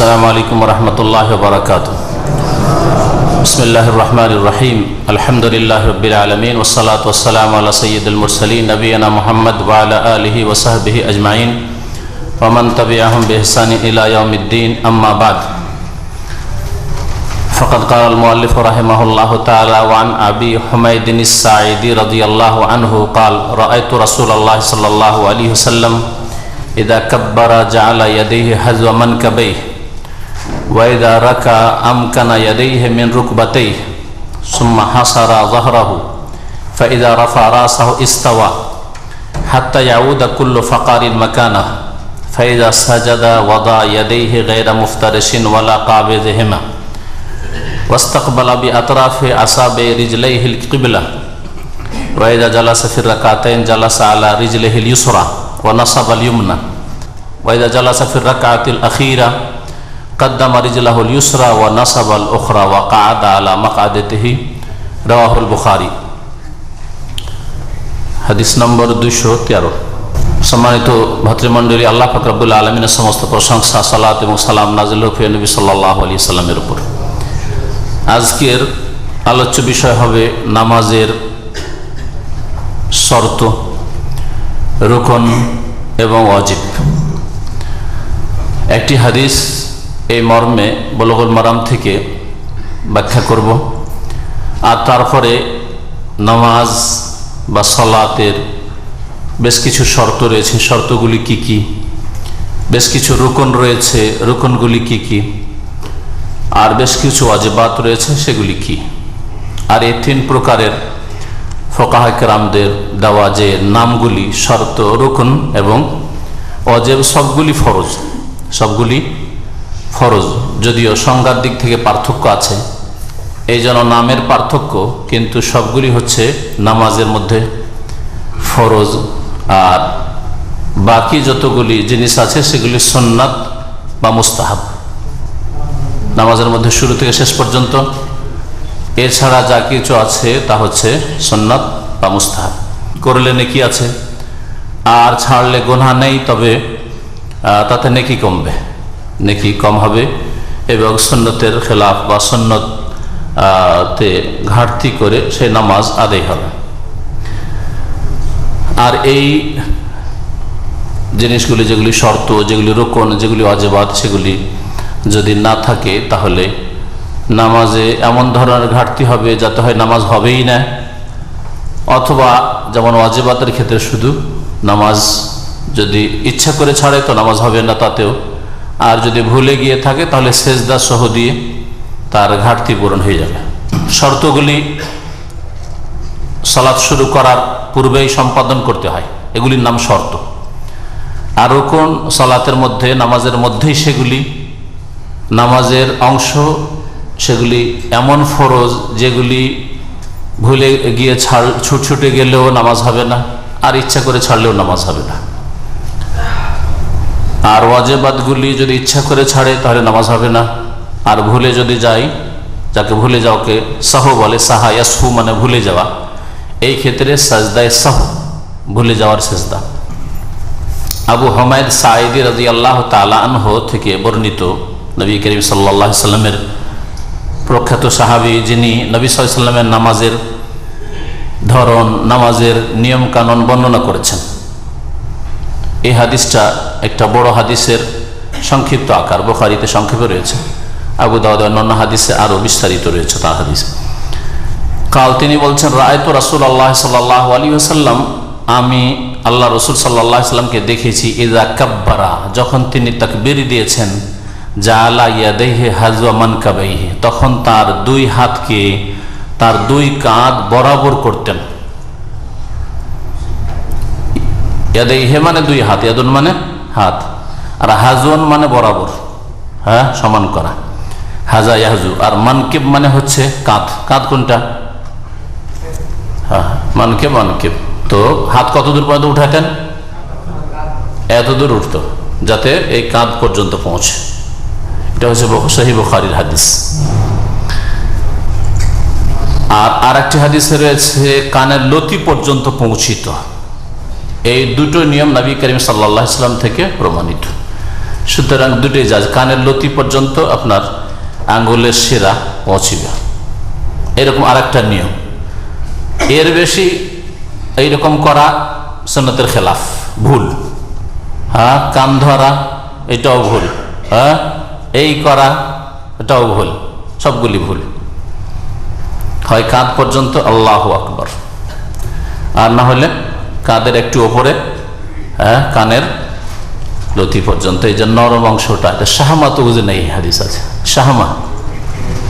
السلام عليكم ورحمة الله وبركاته. بسم الله الرحمن الرحيم. الحمد لله رب العالمين والصلاة والسلام على سيد المرسلين نبينا محمد وعلى آله وصحبه أجمعين ومن تبعهم بإحسان إلى يوم الدين. أما بعد، فقد قال المؤلف رحمه الله تعالى: وعن أبي حميد الساعدي رضي الله عنه قال: رأيت رسول الله صلى الله عليه وسلم إذا كبر جعل يديه حذو منكبيه وإذا ركع أمكن يديه من ركبتيه ثم حصر ظهره فإذا رفع رأسه استوى حتى يعود كل فقار مكانه فإذا سجد وضع يديه غير مفترش ولا قابضهما واستقبل بأطراف أصابع رجليه القبلة وإذا جلس في الركعتين جلس على رجله اليسرى ونصب اليمنى وإذا جلس في الركعة الأخيرة قدم رجله اليسرى ونصب الأخرى وقعد على مقعدته. رواه البخاري। হাদিস নম্বর 213। সম্মানিত ভাতৃমণ্ডলী, আল্লাহ পাক রব্বুল আলামিনের সমস্ত প্রশংসা, সালাত এবং সালাম নাযিল হোক নবী সাল্লাল্লাহু আলাইহি সাল্লামের উপর। আজকের আলোচ্য বিষয় হবে নামাজের শর্ত, রুকন এবং ওয়াজিব। একটি হাদিস এই মর্মে বুলুগুল মারাম থেকে ব্যাখ্যা করব, আর তারপরে নামাজ বা সালাতের বেশ কিছু শর্ত রয়েছে, শর্তগুলি কি কি, বেশ কিছু রুকন রয়েছে, রুকনগুলি কি কি, আর বেশ কিছু ওয়াজিবাত রয়েছে, সেগুলি কি। আর এই তিন প্রকারের ফুকাহা কেরামদের দেওয়া যে নামগুলি, শর্ত, রুকন এবং ওয়াজিব, সবগুলি ফরজ, সবগুলি ফরজ। যদিও সংজ্ঞার দিক থেকে পার্থক্য আছে, এই জন্য নামের পার্থক্য, কিন্তু সবগুলি হচ্ছে নামাজের মধ্যে ফরজ। আর বাকি যতগুলি জিনিস আছে সেগুলি সুন্নাত বা মুস্তাহাব, নামাজের মধ্যে শুরু থেকে শেষ পর্যন্ত। এছাড়া যা কিছু আছে তা হচ্ছে সুন্নাত বা মুস্তাহাব। করলে নেকি আছে, আর ছাড়লে গুনাহ নেই, তবে তাতে নেকি কমবে, নেকি কম হবে এবং সুন্নতের খেলাফ বা সুন্নতে ঘাটতি করে সে নামাজ আদায় হবে। আর এই জিনিসগুলি, যেগুলি শর্ত, যেগুলি রুকন, যেগুলি ওয়াজিবাত, সেগুলি যদি না থাকে তাহলে নামাজে এমন ধরনের ঘাটতি হবে যাতে হয় নামাজ হবেই না, অথবা যেমন ওয়াজিবাতের ক্ষেত্রে শুধু নামাজ যদি ইচ্ছা করে ছাড়ে তো নামাজ হবে না তাতেও, আর যদি ভুলে গিয়ে থাকে তাহলে সেজদা সহ দিয়ে তার ঘাটতি পূরণ হয়ে যাবে। শর্তগুলি সালাত শুরু করার পূর্বেই সম্পাদন করতে হয়, এগুলির নাম শর্ত। আর রুকন সালাতের মধ্যে, নামাজের মধ্যেই সেগুলি নামাজের অংশ, সেগুলি এমন ফরজ যেগুলি ভুলে গিয়ে ছুটে গেলেও নামাজ হবে না, আর ইচ্ছা করে ছাড়লেও নামাজ হবে না। আর ওয়াজিবাতগুলি যদি ইচ্ছা করে ছাড়ে তাহলে নামাজ হবে না, আর ভুলে যদি যায়, যাকে ভুলে যাওয়াকে সাহ বলে, সাহা ইয়াসহু মানে ভুলে যাওয়া, এই ক্ষেত্রে সাজদায়ে সাহ, ভুলে যাওয়ার সেজদা। আবু হুমায়দ সাঈদী রাদিয়াল্লাহু তাআলা আনহু থেকে বর্ণিত, নবী করিম সাল্লাল্লাহু আলাইহি সাল্লামের প্রখ্যাত সাহাবী, যিনি নবী সাল্লাল্লাহু আলাইহি সাল্লামের নামাজের ধরন, নামাজের নিয়ম কানুন বর্ণনা করেছেন। এই হাদিসটা একটা বড় হাদিসের সংক্ষিপ্ত আকার, বুখারীতে সংক্ষেপে রয়েছে, আবু দাউদ অন্যান্য হাদিসে আরো বিস্তারিত রয়েছে তার হাদিস। কাল তিনি বলছেন, রাআইতু রাসূলুল্লাহ সাল্লাল্লাহু আলাইহি ওয়াসাল্লাম, আমি আল্লাহ রাসূল সাল্লাল্লাহু আলাইহি ওয়াসাল্লামকে দেখেছি, ইযা কাব্বারা, যখন তিনি তাকবীর দিয়েছেন, জাআলা ইয়াদাইহি হাযওয়া মানকাবাইহি, তখন তার দুই হাতকে তার দুই কাঁধ বরাবর করতেন। ইয়াদাইহি মানে দুই হাত, ইয়াদুন মানে হাত, আর হাজওয়ান মানে বরাবর, হ্যাঁ, সমান করা, হাজা ইয়াহজু। আর মানকিব মানে হচ্ছে কাঁধ, কাঁধ কোনটা? হ্যাঁ, মানকিব, মানকিব। তো হাত কত দূর পর্যন্ত উঠাতেন? এত দূর উঠত যাতে এই কাঁধ পর্যন্ত পৌঁছে। এটা হচ্ছে সহিহ বুখারীর হাদিস। আর আরেকটি হাদিসে রয়েছে কানের লতি পর্যন্ত পৌঁছিত। এই দুটো নিয়ম নবী করিম সাল্লাল্লাহু আলাইহি ওয়াসাল্লাম থেকে প্রমাণিত। সুতরাং দুটোই জায়েজ। কানের লতি পর্যন্ত আপনার আঙ্গুলের শিরা পৌঁছিবে, এরকম আরেকটা নিয়ম। এর বেশি এইরকম করা সুন্নতের খেলাফ, ভুল। হ্যাঁ, কান ধরা এটাও ভুল, হ্যাঁ, এই করা এটাও ভুল, সবগুলি ভুল। হয় কাঁধ পর্যন্ত আল্লাহু আকবার, আর না হলে কাঁধের একটু ওপরে, হ্যাঁ, কানের লতি পর্যন্ত। এই যে নরম অংশটা, এটা শাহমা তো বুঝে নেই, হাদিস আছে শাহমা।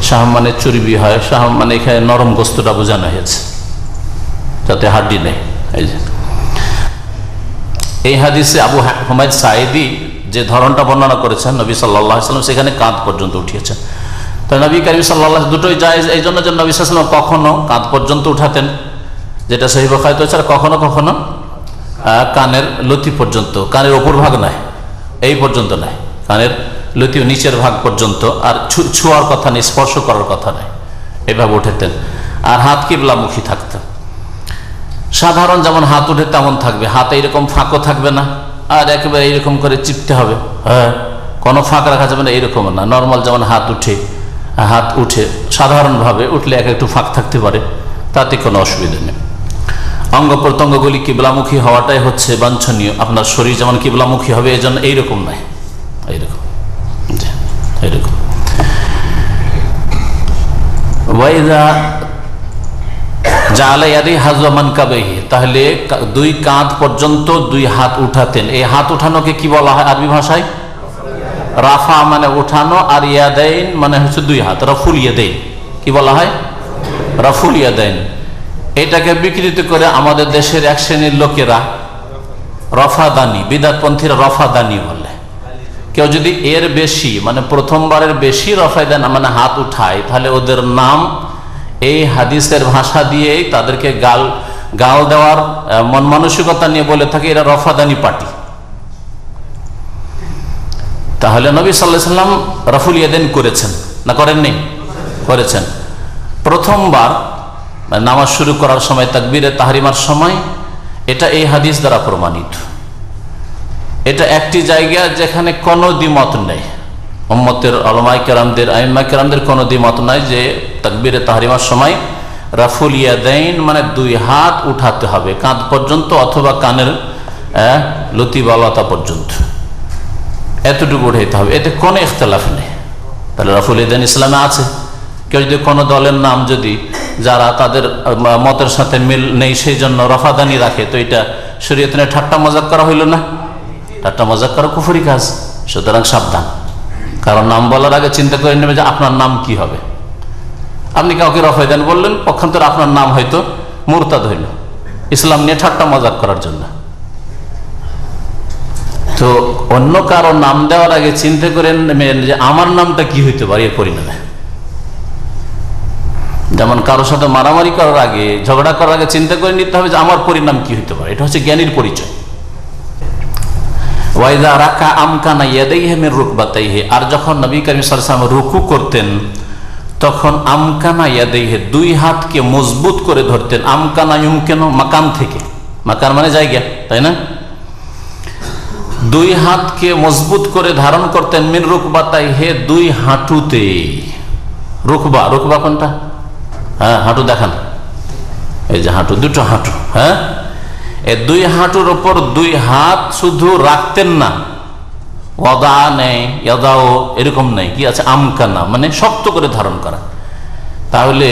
শাহ মানে চর্বি হয়, শাহ মানে এখানে নরম গোস্তটা বোঝানো হয়েছে, যাতে হাড্ডি নেই। এই যে এই হাদিসে আবু হুমায়দ সাঈদী যে ধরনটা বর্ণনা করেছেন নবী সাল্লাল্লাহু আলাইহি ওয়াসাল্লাম, সেখানে কাঁধ পর্যন্ত উঠিয়েছেন। তো নবী করিম সাল্লাল্লাহু আলাইহি দুটোই জায়েজ, এই জন্য যে নবী সাল্লাল্লাহু আলাইহি ওয়াসাল্লাম কখনো কাঁধ পর্যন্ত উঠাতেন, যেটা সহিহ বুখারীতে আছে, আর কখনো কখনো কানের লতি পর্যন্ত, কানের ওপর ভাগ নয়, এই পর্যন্ত নয়, কানের লতি নিচের ভাগ পর্যন্ত, আর ছোঁয়ার কথা নেই, স্পর্শ করার কথা নেই, এভাবে উঠাতেন। আর হাত কিবলামুখী থাকত। সাধারণ যেমন হাত উঠে তেমন থাকবে, হাতে এইরকম ফাঁকও থাকবে না, আর একেবারে এইরকম করে চিপতে হবে, হ্যাঁ, কোনো ফাঁক রাখা যাবে না, এইরকম না। নর্মাল যেমন হাত উঠে সাধারণভাবে উঠলে একটু ফাঁক থাকতে পারে, তাতে কোনো অসুবিধা নেই। অঙ্গ প্রত্যঙ্গগুলি কিবলামুখী হওয়াটাই হচ্ছে বাঞ্ছনীয়। আপনার শরীর যেমন কিবলামুখী হবে, এই জন্য এইরকম নয়, এইরকম এইরকম। তাহলে দুই কাঁধ পর্যন্ত দুই হাত উঠাতেন। এই হাত উঠানোকে কি বলা হয় আরবি ভাষায়? রাফা মানে উঠানো, আর ইয়াদাইন মানে হচ্ছে দুই হাত, রাফুল ইয়াদাইন। কি বলা হয়? রাফুল ইয়াদাইন। এটাকে বিকৃত করে আমাদের দেশের এক শ্রেণীর লোকেরা রফাদানি, বিদআতপন্থীরা রফাদানি বলে। কেউ যদি এর বেশি মানে প্রথমবারের বেশি রফাদান মানে হাত উঠায়, তাহলে ওদের নাম এই হাদিসের ভাষা দিয়েই তাদেরকে গাল দেওয়ার মন মানসিকতা নিয়ে বলে থাকে এরা রফাদানি পার্টি। তাহলে নবী সাল্লাল্লাহু আলাইহি সাল্লাম রাফুল ইয়াদাইন করেছেন না করেননি? করেছেন। প্রথমবার নামাজ শুরু করার সময়, তাকবীরে তাহরিমার সময়, এটা এই হাদিস দ্বারা প্রমাণিত। এটা একটি জায়গা যেখানে কোনো দ্বিমত নেই, উম্মতের উলামায়ে কেরামদের, আইম্মায়ে কেরামদের কোনো দ্বিমত নাই যে তাকবীরে তাহরিমার সময় রাফুল ইয়াদাইন মানে দুই হাত উঠাতে হবে কাঁধ পর্যন্ত, অথবা কানের লতি বা লতা পর্যন্ত, এতটুকু উঠাইতে হবে, এতে কোনো ইখতিলাফ নেই। তাহলে রাফুল ইয়াদাইন ইসলামে আছে। কেউ যদি কোনো দলের নাম যদি যারা তাদের মতের সাথে মিল নেই সেই জন্য রফাদানি রাখে, তো এটা শরীয়তে ঠাট্টা মজাক করা হইল না? ঠাট্টা মজাক করা কুফরি কাজ। সুতরাং সাবধান, কারণ নাম বলার আগে চিন্তা করে নেবে যে আপনার নাম কি হবে। আপনি কাউকে রফাদান বললেন, পক্ষান্তরে আপনার নাম হয়তো মুরতাদ হইল, ইসলাম নিয়ে ঠাট্টা মজাক করার জন্য। তো অন্য কারো নাম দেওয়ার আগে চিন্তা করে নেবেন যে আমার নামটা কি হইতে পারে এর পরিণামে। যেমন কারোর সাথে মারামারি করার আগে, ঝগড়া করার আগে চিন্তা করে নিতে হবে যে আমার পরিণাম কি হইতে পারে। এটা হচ্ছে জ্ঞানীর পরিচয়। ওয়াইদা রাকা আমকানা ইয়াদাইহি মির রুকবাতাইহি, আর যখন নবী করিম সাল্লাল্লাহু আলাইহি ওয়াসাল্লাম রুকু করতেন তখন আমকানা ইয়াদাইহি দুই হাতকে মজবুত করে ধরতেন। আমকানা ইউমকিনু মাকান থেকে, মাকান মানে জায়গা, তাই না? দুই হাতকে মজবুত করে ধারণ করতেন মির রুকবাতাইহি দুই হাঁটুতে। রুকবা, রুকবা কোনটা? হ্যাঁ, হাঁটু দেখান, এই যে হাঁটু, দুটো হাঁটু, হ্যাঁ, এই দুই হাঁটুর ওপর দুই হাত শুধু রাখতেন না, ওয়াদা নেই, ইয়াদাও এরকম নেই, কি আছে আমকানা মানে শক্ত করে ধারণ করা। তাহলে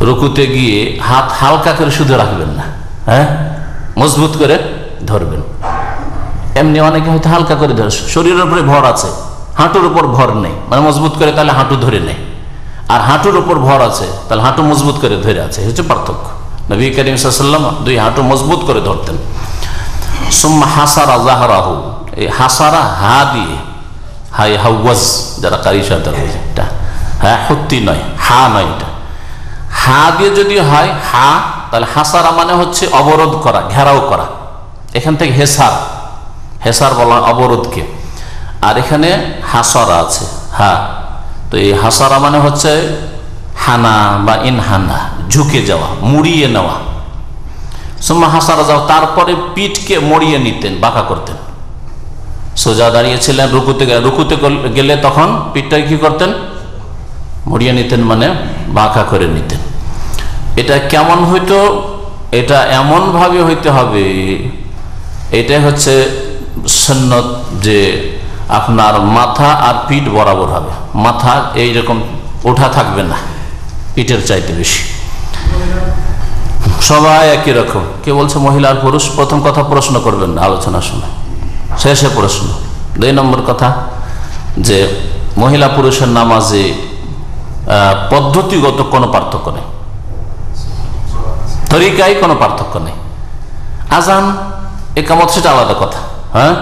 রুকুতে গিয়ে হাত হালকা করে শুধু রাখবেন না, হ্যাঁ, মজবুত করে ধরবেন। এমনি অনেকে হয়তো হালকা করে ধরে, শরীরের উপরে ভর আছে, হাঁটুর উপর ভর নেই, মানে মজবুত করে তাহলে হাঁটু ধরে নেই, আর হাঁটুর উপর ভর আছে তাহলে হাঁটু মজবুত করে ধরে আছে, হচ্ছে পার্থক্য। নবী করিম সাল্লাল্লাহু আলাইহি ওয়াসাল্লাম দুই হাঁটু মজবুত করে ধরতেন। সুম্মা হাসারা যাহরাহু, এই হাসারা হা দিয়ে, হাই হাওয়াজ যারা কারি সাথে এটা, হ্যাঁ হুত্তি নয়, হা নয়, এটা হা দিয়ে যদি হয় হা, তাহলে হাসারা মানে হচ্ছে অবরোধ করা, ঘেরাও করা। এখান থেকে হেসার, হেসার বলা অবরোধকে, আর এখানে হাসারা আছে হা। তো এই হাসারা মানে হচ্ছে হানা বা ইনহানা, ঝুঁকে যাওয়া, মুড়িয়ে নেওয়া। সুম্মা হাসারা যাও, তারপরে পিঠকে মড়িয়ে নিতেন, বাঁকা করতেন, সোজা দাঁড়িয়েছিলেন, রুকুতে গেলে তখন পিঠটা কি করতেন? মুড়িয়ে নিতেন, মানে বাঁকা করে নিতেন। এটা কেমন হইতো? এটা এমন ভাবে হইতে হবে, এটাই হচ্ছে সুন্নত, যে আপনার মাথা আর পিঠ বরাবর হবে, মাথা এইরকম ওঠা থাকবে না পিঠের চাইতে বেশি। সবাই একই রকম। কে বলছে মহিলা আর পুরুষ? প্রথম কথা প্রশ্ন করবেন না আলোচনার সময়, শেষে প্রশ্ন। 2 নম্বর কথা, যে মহিলা পুরুষের নামাজে পদ্ধতিগত কোনো পার্থক্য নেই, তরিকায় কোনো পার্থক্য নেই। আজান একামত সেটা আলাদা কথা। হ্যাঁ,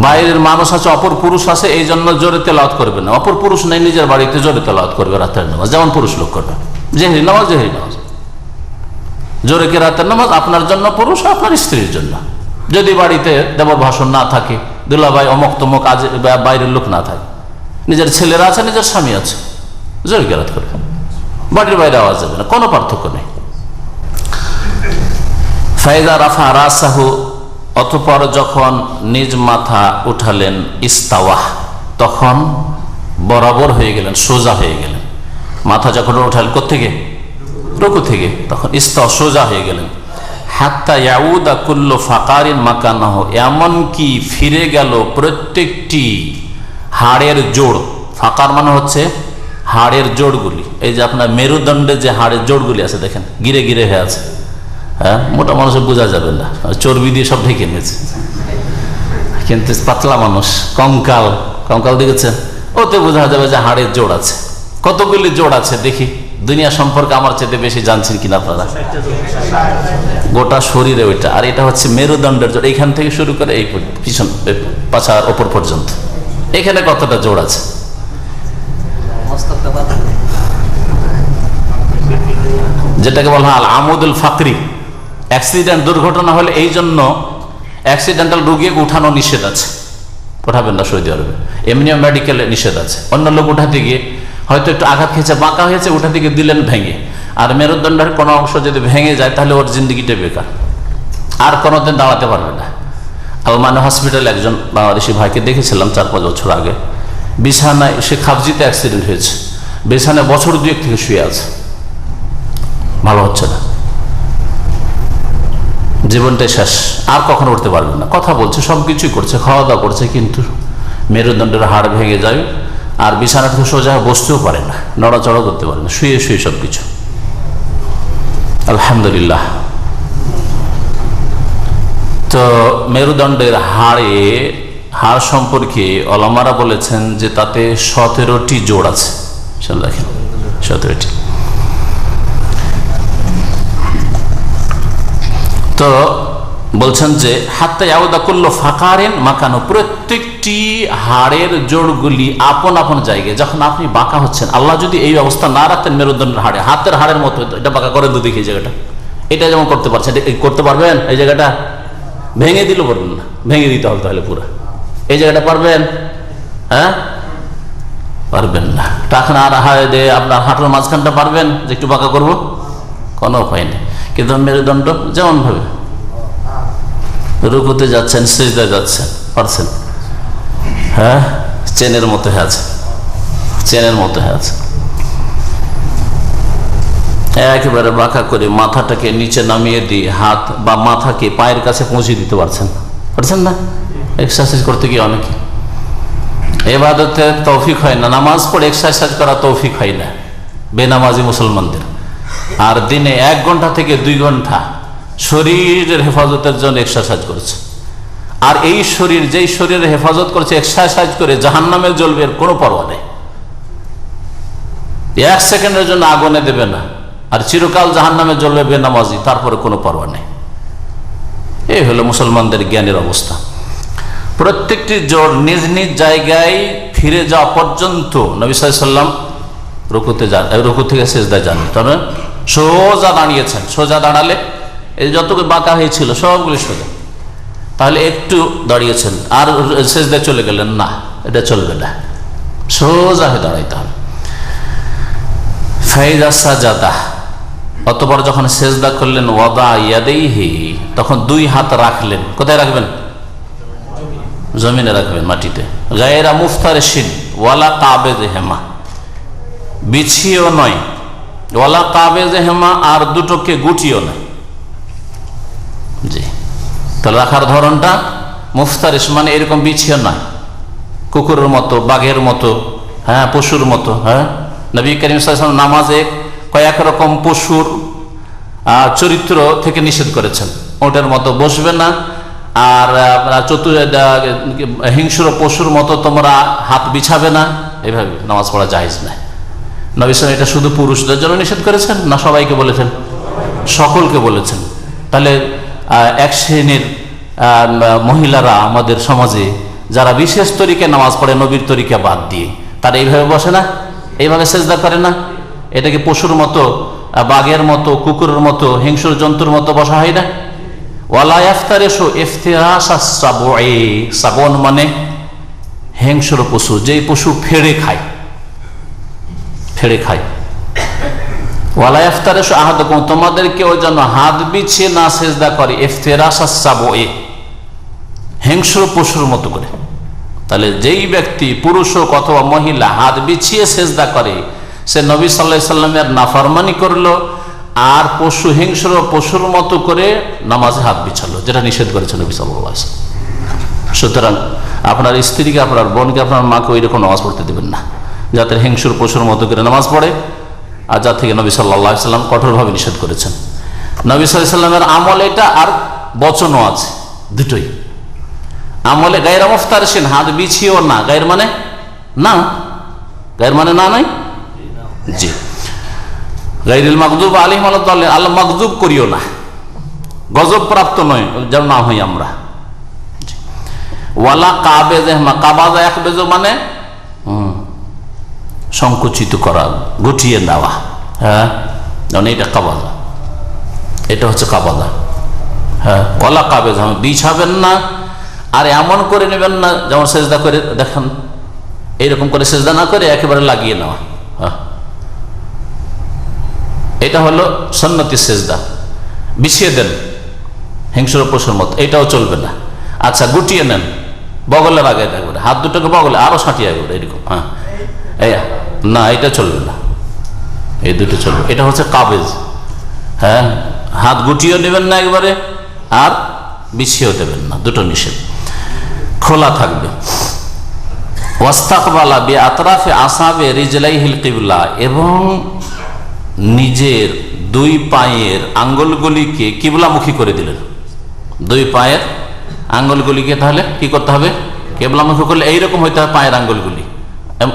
বাইরের মানুষ আছে, অপর পুরুষ আছে, এই জন্য জোরে তেলাওয়াত করবে না। অপর পুরুষ নেই, নিজের বাড়িতে জোরে তেলাওয়াত করবে রাতের নামাজ, যেমন পুরুষ লোক করবে। জেহরি নামাজ জেহরি নামাজ, জোরে কে রাতের নামাজ আপনার জন্য পুরুষ, আপনার স্ত্রীর জন্য। যদি বাড়িতে দেবর ভাষণ না থাকে, দুলাভাই অমক তমক বাইরের লোক না থাকে, নিজের ছেলেরা আছে, নিজের স্বামী আছে, জোরে কেরাত করবে, বাড়ির বাইরে আওয়াজ যাবে না, কোনো পার্থক্য নেই। ফাইদা রাফা রাসাহু, অতঃপর যখন নিজ মাথা উঠালেন, ইস্তাওয়াহ, তখন বরাবর হয়ে গেলেন, সোজা হয়ে গেলেন। মাথা যখন উঠালেন কোত্থেকে? রুকু থেকে, তখন ইস্তাওয়া, সোজা হয়ে গেলেন। হাত্তা ইয়াউদা কুল্লু ফাকারিন মাকানাহু, এমনকি ফিরে গেল প্রত্যেকটি হাড়ের জোড়। ফাকার মানে হচ্ছে হাড়ের জোড়গুলি। এই যে আপনার মেরুদণ্ডে যে হাড়ের জোড়গুলি আছে, দেখেন গিরে গিরে হয়ে আছে। হ্যাঁ, মোটা মানুষের বোঝা যাবে না, চর্বি দিয়ে সব ঢেকে নিয়েছে, কিন্তু পাতলা মানুষ কঙ্কাল, কঙ্কাল দেখেছেন, ওতে বোঝা যাবে যে হাড়ের জোড় আছে। কতগুলি জোড় আছে দেখি? দুনিয়া সম্পর্কে আমার চেয়ে বেশি জানছেন কিনা আপনারা? গোটা শরীরে ওইটা। আর এটা হচ্ছে মেরুদণ্ডের জোড়, এইখান থেকে শুরু করে এই পিছন পাছার ওপর পর্যন্ত। এখানে কতটা জোড় আছে? যেটাকে বলা হয় আল আমুদুল ফাকরি। অ্যাক্সিডেন্ট, দুর্ঘটনা হলে এই জন্য অ্যাক্সিডেন্টাল রোগীকে উঠানো নিষেধ আছে, উঠাবেন না সৌদি আরবে। এমনিও মেডিকেলে নিষেধ আছে। অন্য লোক উঠাতে গিয়ে হয়তো একটু আঘাত খেয়েছে, বাঁকা হয়েছে, উঠাতে গিয়ে দিলেন ভেঙে, আর মেরুদণ্ডের কোনো অংশ যদি ভেঙে যায় তাহলে ওর জিন্দগিটা বেকার, আর কোনোদিন দাঁড়াতে পারবে না। আলমানি হসপিটালে একজন বাংলাদেশি ভাইকে দেখেছিলাম 4-5 বছর আগে, বিছানায়, সে খাবজিতে অ্যাক্সিডেন্ট হয়েছে, বিছানায় বছর 2 থেকে শুয়ে আছে, ভালো হচ্ছে না, জীবনটাই শেষ, আর কখনো উঠতে পারবে না। কথা বলছে, সবকিছুই করছে, খাওয়া দাওয়া করছে, কিন্তু মেরুদণ্ডের হাড় ভেঙে যায়, আর বিছানা থেকে সোজা বসতেও পারে না, নড়াচড়া করতে পারে না, শুয়ে শুয়ে সবকিছু। আলহামদুলিল্লাহ। তো মেরুদণ্ডের হাড় সম্পর্কে ওলামারা বলেছেন যে তাতে 17টি জোড় আছে। দেখেন 17টি। তো বলছেন যে হাত্তা ইয়াউদা কুল্লু ফাকারিন মাকানু, প্রত্যেকটি হাড়ের জোড়গুলি আপন আপন জায়গায়। যখন আপনি বাঁকা হচ্ছেন, আল্লাহ যদি এই অবস্থা না রাখতেন মেরুদণ্ডের হাড়ে, হাতের হাড়ের মতো, এটা বাঁকা করেন তো দেখি, এই জায়গাটা, এটা যেমন করতে পারছেন, করতে পারবেন? এই জায়গাটা ভেঙে দিলে পারবেন না, ভেঙে দিতে হবে তাহলে পুরো। এই জায়গাটা পারবেন? হ্যাঁ, পারবেন না। টাকা আর আপনার হাঁটুর মাঝখানটা পারবেন যে একটু বাঁকা করবো? কোনো উপায় নেই। কিন্তু মেরুদণ্ড যেমন ভাবে রুকুতে যাচ্ছেন, সিজদায় যাচ্ছেন, পারছেন? হ্যাঁ, চেনের মতো হয়ে আছে, চেনের মতো হয়ে আছে। একেবারে বাঁকা করে মাথাটাকে নিচে নামিয়ে দিয়ে হাত বা মাথাকে পায়ের কাছে পৌঁছে দিতে পারছেন? পারছেন না? এক্সারসাইজ করতে গিয়ে অনেকে ইবাদতে তৌফিক হয় না, নামাজ পড়ে এক্সারসাইজ করা তৌফিক হয় না বেনামাজি মুসলমানদের। আর দিনে 1 ঘন্টা থেকে 2 ঘন্টা শরীরের হেফাজতের জন্য এক্সারসাইজ করছে। আর এই শরীর, যেই শরীরের হেফাজত করছে এক্সারসাইজ করে, জাহান্নামে জ্বলবে, এর কোনো পরোয়া নেই। 1 সেকেন্ডের জন্য আগুনে দেবে না, আর চিরকাল জাহান্নামে জ্বলবে বেনামাজি, তারপরে কোনো পরোয়া নেই। এই হলো মুসলমানদের জ্ঞানের অবস্থা। প্রত্যেকটি জোড় নিজ নিজ জায়গায় ফিরে যাওয়া পর্যন্ত নবী সাল্লাল্লাহু আলাইহি ওয়াসাল্লাম রুকু থেকে সিজদায় যান, তবে সোজা দাঁড়িয়েছেন। সোজা দাঁড়ালে এই যতগুলো বাঁকা হয়েছিল সবগুলি সোজা, তাহলে একটু দাঁড়িয়েছেন আর সিজদায় চলে গেলেন না, এটা চলবে না, সোজা হয়ে দাঁড়াইতে হবে। ফাইদা সাজাদা, অতঃপর যখন সিজদা করলেন, ওয়াদা ইয়াদাইহি, তখন 2 হাত রাখলেন। কোথায় রাখবেন? জমিনে রাখবেন, মাটিতে। গায়রা মুফতারিশিন ওয়ালা কাবেজেহেমা, বিছিয়েও নয়, ওয়ালা কাবেজেহেমা, আর দুটোকে গুটিও নয়। জি, তাহলে রাখার ধরনটা মুফতারিশ মানে এরকম বিছিয়ে নয়, কুকুরের মতো, বাঘের মতো, হ্যাঁ, পশুর মতো। হ্যাঁ, নবী করিম সাল্লাল্লাহু আলাইহি ওয়াসাল্লাম নামাজে কয়েক রকম পশুর চরিত্র থেকে নিষেধ করেছেন। ওটার মতো বসবে না, আর হিংস্র পশুর মতো তোমরা হাত বিছাবে না, এভাবে নামাজ পড়া জায়েজ নাই। নবী সাল্লাল্লাহু, এটা শুধু পুরুষদের জন্য নিষেধ করেছেন না সবাইকে বলেছেন? সকলকে বলেছেন। তাহলে এক শ্রেণীর মহিলারা আমাদের সমাজে যারা বিশেষ তরিকে নামাজ পড়ে নবীর তরিকা বাদ দিয়ে, তারা এইভাবে বসে না, এইভাবে সেজদা করে না। এটাকে পশুর মতো, বাঘের মতো, কুকুরের মতো, হিংস্র জন্তুর মতো বসা হয় না। ওয়ালা ইফতারিশু ইফতিরাশাস সাবঈ, সাবন মানে হিংস্র পশু, যেই পশু ফেড়ে খায়, ফেড়ে খায়। ওয়ালা ইফতারিশু আহাদুকুম, তোমাদের কেউ যেন হাত বিছিয়ে না সেজদা করে, ইফতিরাশাস সাবঈ, হিংস্র পশুর মতো করে। তাহলে যেই ব্যক্তি, পুরুষ হোক অথবা মহিলা, হাত বিছিয়ে সেজদা করে, সে নবী সাল্লাল্লাহু আলাইহি সাল্লামের নাফরমানি করলো, আর পশু, হিংস্র পশুর মতো করে নামাজে হাত বিছালো, যেটা নিষেধ করেছে নবী সাল্লাল্লাহু আলাইহি ওয়াসাল্লাম। সুতরাং আপনার স্ত্রীকে, আপনার বোনকে, আপনার মাকে ওইরকম নামাজ পড়তে দেবেন না, যাতে হিংস্র পশুর মতো করে নামাজ পড়ে, আর যা থেকে নবী সাল্লাল্লাহু আলাইহি সাল্লাম কঠোরভাবে নিষেধ করেছেন। নবী সাল্লাল্লাহু আলাইহি সাল্লামের আমল এটা, আর বচনও আছে, দুটোই। আমলে গায়রা মুফতারিশিন, হাত বিছিয়েও না, গায়ের মানে না, গায়ের মানে না নাই, জি। গায়রুল মাগদুব আলাইহিম ওয়ালাদ-দাল্লিন, আল্লাহ মাগদুব করিও না, গজব প্রাপ্ত নয় যেন না হই আমরা। ওয়ালা কাবেজেহমা, কাবাজা ইয়াকবেজু মানে সংকুচিত করা, গুটিয়ে নেওয়া। হ্যাঁ, যেমন এটা কাবাজা, এটা হচ্ছে কাবাজা। হ্যাঁ, ওয়ালা কাবেজেহমা, বিছাবেন না, আর এমন করে নেবেন না যেমন সেজদা করে দেখেন, এইরকম করে সেজদা না করে একেবারে লাগিয়ে নেওয়া। হ্যাঁ, এটা হলো সুন্নতি সেজদা, বিছিয়ে দেন হিংস্র পশুর মতো, এটাও চলবে না। আচ্ছা, গুটিয়ে নেন, বগলের আগে একবারে, হাত দুটোকে বগলে আরো সাঁটিয়ে একবারে এরকম। হ্যাঁ, না, এটা চলবে না, এই দুটো চলবে। এটা হচ্ছে কাবেজ। হ্যাঁ, হাত গুটিয়েও নেবেন না একবারে, আর বিছিয়েও দেবেন না, দুটো নিষেধ, খোলা থাকবে। ওয়াস্তাকবালা বিআতরাফি আসাবে রিজলাইহিল কিবলা, এবং নিজের দুই পায়ের আঙ্গুলগুলিকে কিবলামুখী করে দিলেন। দুই পায়ের আঙ্গুলগুলিকে তাহলে কি করতে হবে? কিবলামুখী করলে এইরকম হইতে হবে পায়ের আঙ্গুলগুলি,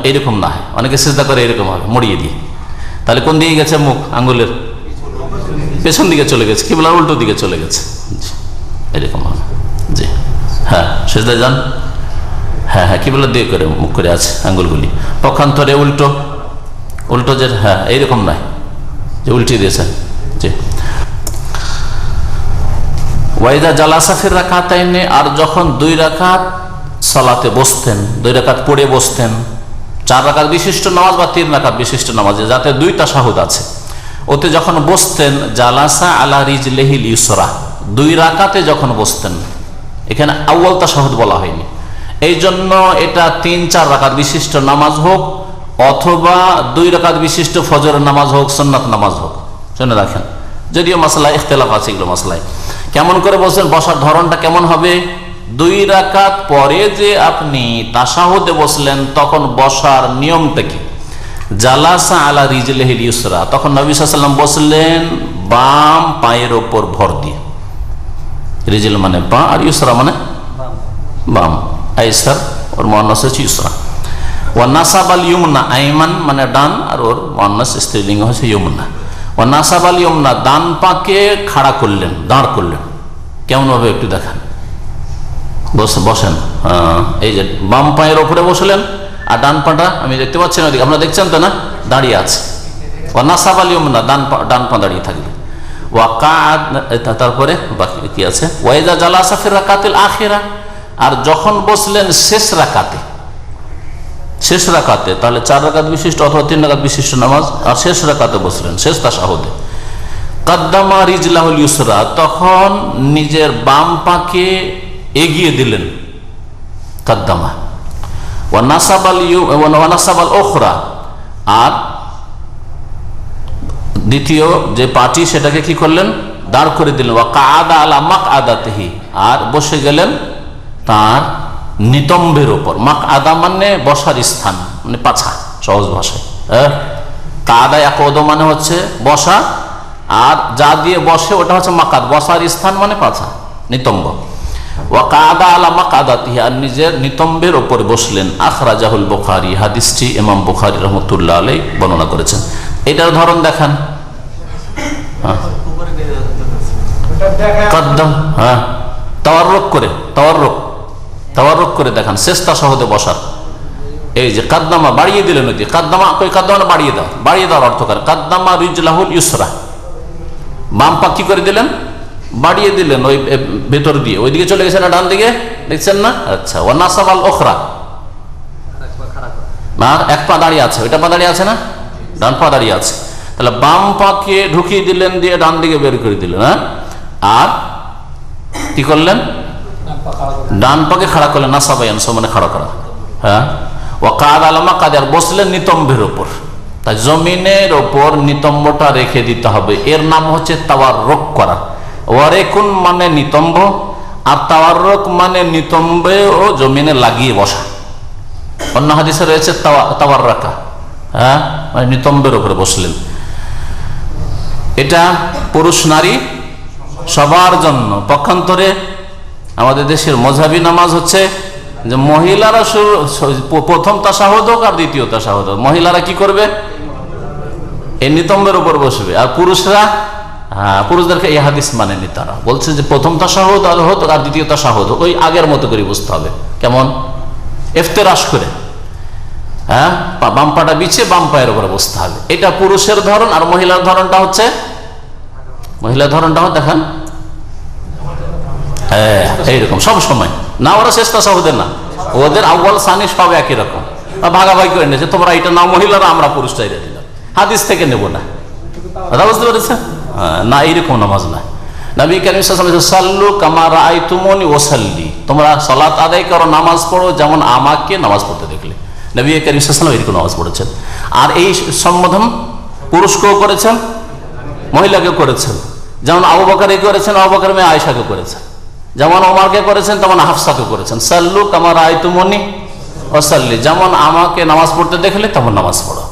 এইরকম না হয়, অনেকে সিজদা করে এরকম হবে মুড়িয়ে দিয়ে। তাহলে কোন দিকে গেছে? মুখ আঙ্গুলের পেছন দিকে চলে গেছে, কিবলার উল্টো দিকে চলে গেছে, এরকম হবে। জি, হ্যাঁ, সিজদায় যান। হ্যাঁ হ্যাঁ, কিবলার দিকে করে মুখ করে আছে আঙ্গুলগুলি, পক্ষান্তরে উল্টো, উল্টো যে, হ্যাঁ, এইরকম নয় যে উল্টে দিয়েছেন। জি। ওয়াইদা জালাসা ফির রাকাতাইনে, আর যখন 2 রাকাত সালাতে বসতেন, 2 রাকাত পড়ে বসতেন, 4 রাকাত বিশিষ্ট নামাজ বা 3 রাকাত বিশিষ্ট নামাজে যাতে 2 তাশাহুদ আছে, ওতে যখন বসতেন, জালাসা আলা রিজলিহিল ইউসরা, 2 রাকাতে যখন বসতেন, এখানে আউয়াল তাশাহুদ বলা হয়নি, এই জন্য এটা 3-4 রাকাত বিশিষ্ট নামাজ হোক, অথবা 2 রাকাত বিশিষ্ট ফজরের নামাজ হোক, সুন্নাত নামাজ হোক, শুনে রাখেন। যদিও মাসলা ইখতিলাফ আছে এগুলো মাসলায়, কেমন করে বসেন, বসার ধরনটা কেমন হবে। 2 রাকাত পরে যে আপনি তাশাহুদে বসলেন, তখন বসার নিয়মটা কি? জালাসা আলা রিজলিহিল ইউসরা, তখন নবী সাল্লাল্লাহু আলাইহি ওয়াসাল্লাম বসলেন বাম পায়ের ওপর ভর দিয়ে। রিজল মানে পা, আর ইউসরা মানে বাম, আইসার ওর মুয়ান্নাস হচ্ছে ইউসরা। ওয়া নাসাবাল ইউমনা, আইমান মানে ডান, আর ওর মুয়ান্নাস স্ত্রীলিঙ্গ হচ্ছে ইউমনা। ওয়া নাসাবাল ইউমনা, ডান পাকে খাড়া করলেন, দাঁড় করলেন। কেমন ভাবে একটু দেখান, বসেন। এই যে বাম পায়ের ওপরে বসলেন, আর ডান পাটা আমি দেখতে পাচ্ছি না, আপনারা দেখছেন তো না, দাঁড়িয়ে আছে। ওয়া নাসাবাল ইউমনা, ডান পা দাঁড়িয়ে থাকবে। ওয়া কাদ, তারপরে বাকি কি আছে? ওয়াইদা জালাসা ফির রাকাতিল আখিরা, আর যখন বসলেন শেষ রাকাতে, শেষ রাকাতে, তাহলে 4 রাকাত বিশিষ্ট অথবা 3 রাকাত বিশিষ্ট নামাজ, আর শেষ রাকাতে বসলেন, শেষ তাশাহুদে, কাদ্দামা রিজলাহুল ইউসরা, তখন নিজের বাম পাকে এগিয়ে দিলেন, কাদ্দামা। ওয়া নাসাবাল উখরা, আর দ্বিতীয় যে পার্টি সেটাকে কি করলেন, দাঁড় করে দিলেন। ওয়া কাআদা আলা মাকআদাতিহি, আর বসে গেলেন তার নিতম্বের উপর। মাকআদা মানে বসার স্থান, মানে পাছা, সহজ ভাষায়। কাদা ইয়াকুদ মানে হচ্ছে বসা, আর যা দিয়ে বসে ওটা হচ্ছে মাকাদ, বসার স্থান মানে পাছা, নিতম্ব। ওয়া কাদা আলা মাকআদাতিহি, আর নিজের নিতম্বের উপরে বসলেন। আখরাজাহুল বুখারী, হাদিসটি ইমাম বুখারী রাহমাতুল্লাহ আলাইহি বর্ণনা করেছেন। এটার ধরন দেখান। কদ্দম, হ্যাঁ, তাওয়াররুক করে, তাওয়াররুক করে দেখান, চেষ্টা সহজে বসার। এই যে কাদ্দামা, বাড়িয়ে দিলেন, ওই কাদ্দামা, কাদ্দামা বাড়িয়ে দাও, বাড়িয়ে দেওয়ার অর্থ করে কাদ্দামা রিজলাহুল ইউসরা, বাম পা কি করে দিলেন, বাড়িয়ে দিলেন ওই ভেতর দিয়ে, ওইদিকে চলে গেছে না ডান দিকে, দেখছেন না? আচ্ছা। ওয়া নাসাবাল উখরা, আর এক পা দাঁড়িয়ে আছে, ওইটা পা দাঁড়িয়ে আছে না, ডান পা দাঁড়িয়ে আছে, তাহলে বাম পাকে ঢুকিয়ে দিলেন, দিয়ে ডান দিকে বের করে দিলেন। হ্যাঁ, আর কি করলেন, ডান পাকে খাড়া করলেন, নাসাবায়ান সমানে খাড়া করা। হ্যাঁ, ওয়া কাদ আলামা কাদ, আর বসলেন নিতম্বের ওপর। তাই জমিনের ওপর নিতম্বটা রেখে দিতে হবে, এর নাম হচ্ছে তাওয়াররুক করা। ওয়ারেকুন মানে নিতম্ব, আর তাওয়াররুক মানে নিতম্বে ও জমিনে লাগিয়ে বসা। অন্য হাদিসে রয়েছে তাওয়াররাকা, হ্যাঁ, মানে নিতম্বের উপরে বসলেন। এটা পুরুষ নারী সবার জন্য। পক্ষান্তরে আমাদের দেশের মযহাবী নামাজ হচ্ছে যে মহিলারা প্রথম তাশাহুদ হোক আর দ্বিতীয় তাশাহুদ হোক, মহিলারা কি করবে, এই নিতম্বের উপর বসবে, আর পুরুষরা, হ্যাঁ, পুরুষদেরকে এই হাদিস মানেনি। তারা বলছে যে প্রথম তাশাহুদ হোক আর দ্বিতীয় তাশাহুদ হোক, ওই আগের মতো করে বসতে হবে। কেমন, ইফতিরাশ করে, হ্যাঁ, বাম পাটা বিছিয়ে বাম পায়ের উপরে বসতে হবে। এটা পুরুষের ধরন। আর মহিলার ধরনটা হচ্ছে, মহিলার ধরনটা দেখান, হ্যাঁ, এইরকম সব সময় না, ওরা শেষ তাশাহুদের না, ওদের আউয়াল সানি সব একই রকম, ভাগাভাগি করে নিয়েছে, তোমরা এটা নাও মহিলারা, আমরা পুরুষটা এটা দিলাম, হাদিস থেকে নেব না। বুঝতে পেরেছেন? না, এইরকম নামাজ না। নবী কারীম সাল্লাল্লাহু আলাইহি ওয়াসাল্লাম সাল্লু কামা রাআইতুমুনি ওয়াসাল্লি, তোমরা সালাত আদায় করো, নামাজ পড়ো যেমন আমাকে নামাজ পড়তে দেখলে। নবী কারীম সাল্লাল্লাহু আলাইহি ওয়াসাল্লাম এরকম নামাজ পড়েছেন। আর এই সম্বোধন পুরুষকেও করেছেন, মহিলাকেও করেছেন। যেমন আবু বকর করেছেন, আবু বকর মেয়ে আয়েশাকে করেছেন। যেমন ওমরকে করেছেন, তেমন হাফসাকে করেছেন। সাল্লু কামা রাআইতুমুনি ওয়াসাল্লি, যেমন আমাকে নামাজ পড়তে দেখলে তেমন নামাজ পড়ো।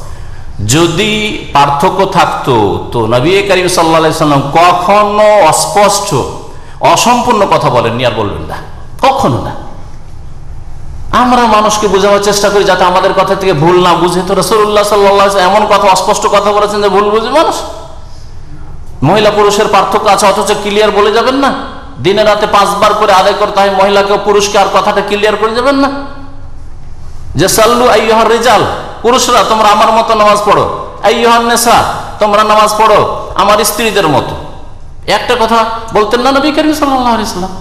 যদি পার্থক্য থাকতো তো নবী করিম সাল্লাল্লাহু আলাইহি ওয়াসাল্লাম কখনো অস্পষ্ট অসম্পূর্ণ কথা বলেননি, আর বলবেন না, কখনো না। আমরা মানুষকে বোঝানোর চেষ্টা করি যাতে আমাদের কথা থেকে ভুল না বুঝে, তো রাসূলুল্লাহ সাল্লাল্লাহু আলাইহি ওয়াসাল্লাম এমন কথা, অস্পষ্ট কথা বলেছেন যে ভুল বুঝে মানুষ। মহিলা পুরুষের পার্থক্য আছে, অথচ ক্লিয়ার বলে যাবেন না। দিনে রাতে 5 বার করে আদায় করতে হয় মহিলাকে পুরুষকে, আর কথাটা ক্লিয়ার করে যাবেন না যে সাল্লু আইয়ুহার রিজাল, পুরুষরা তোমরা আমার মতো নামাজ পড়ো, আইয়ুহান নিসা, তোমরা নামাজ পড়ো আমার স্ত্রীদের মতো। একটা কথা বলতেন না নবী করিম সাল্লাল্লাহু আলাইহি ওয়াসাল্লাম,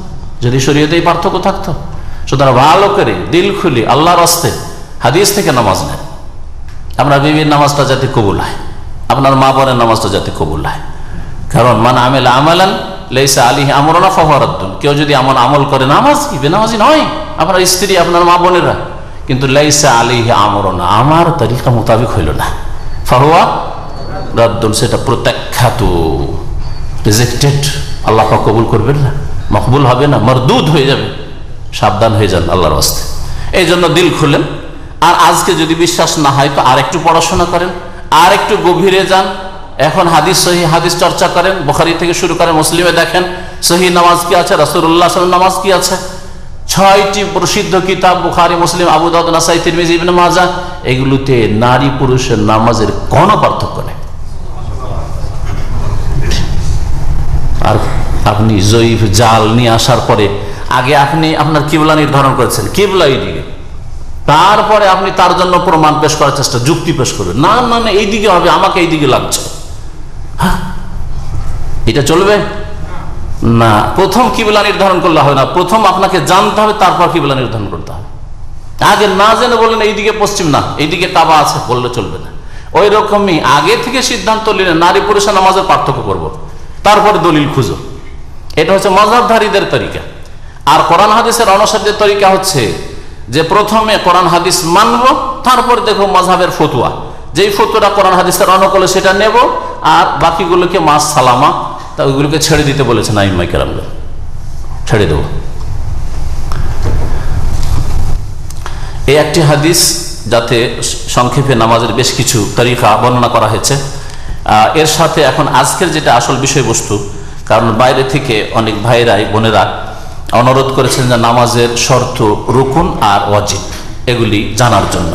যদি শরীয়তে এই পার্থক্য থাকতো। সুতরাং ভালো করে দিল খুলি আল্লাহর রাস্তায় হাদিস থেকে নামাজ নেন। আমরা বিবির নামাজটা যাতে কবুল হয়, আপনার মা বোনের নামাজটা যাতে কবুল হয়। কারণ মান আমিলা আমালান লাইসা আলাইহি আমরুনা ফাহুয়া রাদ্দুন, কেউ যদি এমন আমল করে, নামাজ কি বেনামাজি নয়, আপনার স্ত্রী, আপনার মা বোনেরা, কিন্তু লাইসা আলাইহি আমরুনা, আমার তরিকা মোতাবেক হইল না, ফাহুয়া রাদ্দুন, সেটা প্রত্যাখ্যাত, রিজেক্টেড, আল্লাহ পাক কবুল করবেন না, মকবুল হবে না, মরদুদ হয়ে যাবে। সাবধান হয়ে যান আল্লাহর রাস্তায়। এই জন্য দিল খুলেন। আর আজকে যদি বিশ্বাস না হয় তো আর একটু পড়াশোনা করেন, আর একটু গভীরে যান। এখন হাদিস, সহি হাদিস চর্চা করেন, বুখারী থেকে শুরু করেন, মুসলিমে দেখেন সহি নামাজ কি আছে, রাসূলুল্লাহ সাল্লাল্লাহু আলাইহি ওয়াসাল্লাম নামাজ কি আছে। 6টি প্রসিদ্ধ কিতাব, বুখারী, মুসলিম, আবু দাউদ, নাসাই, তিরমিজি, ইবনে মাজাহ, এগুলোতে নারী পুরুষের নামাজের কোনো পার্থক্য নেই। আর আপনি জয়ীফ জাল নিয়ে আসার পরে আগে আপনি আপনার কিবলা নির্ধারণ করেছেন, কিবলা এইদিকে, তারপরে আপনি তার জন্য প্রমাণ পেশ করার চেষ্টা, যুক্তি পেশ করবেন, না না না এইদিকে হবে, আমাকে এইদিকে লাগছে, হ্যাঁ, এটা চলবে না। প্রথম কিবলা নির্ধারণ করলে হবে না, প্রথম আপনাকে জানতে হবে, তারপর কিবলা নির্ধারণ করতে হবে। আগে না জেনে বললেন এইদিকে পশ্চিম না, এইদিকে কাবা আছে, বললে চলবে না। ওই রকমই আগে থেকে সিদ্ধান্ত নিলেন নারী পুরুষের নামাজের পার্থক্য করব, তারপরে দলিল খুঁজো। এটা হচ্ছে মাযহাবধারীদের তরিকা। আর কোরআন হাদিসের অনুসারীদের তরিকা হচ্ছে যে প্রথমে কোরআন হাদিস মানব, তারপর দেখো মাযহাবের ফতোয়া, যেই ফতোয়াটা কোরআন হাদিসের অনুকূলে সেটা নেব, আর বাকিগুলোকে মাস সালামা তা ওইগুলোকে ছেড়ে দিতে বলেছেন আইম্মায়ে কেরামগণ, ছেড়ে দেব। এই একটি হাদিস, যাতে সংক্ষেপে নামাজের বেশ কিছু তরিকা বর্ণনা করা হয়েছে। এর সাথে এখন আজকের যেটা আসল বিষয়বস্তু, কারণ বাইরে থেকে অনেক ভাইরাই বোনেরা অনুরোধ করেছেন যে নামাজের শর্ত, রুকুন আর ওয়াজিব এগুলি জানার জন্য,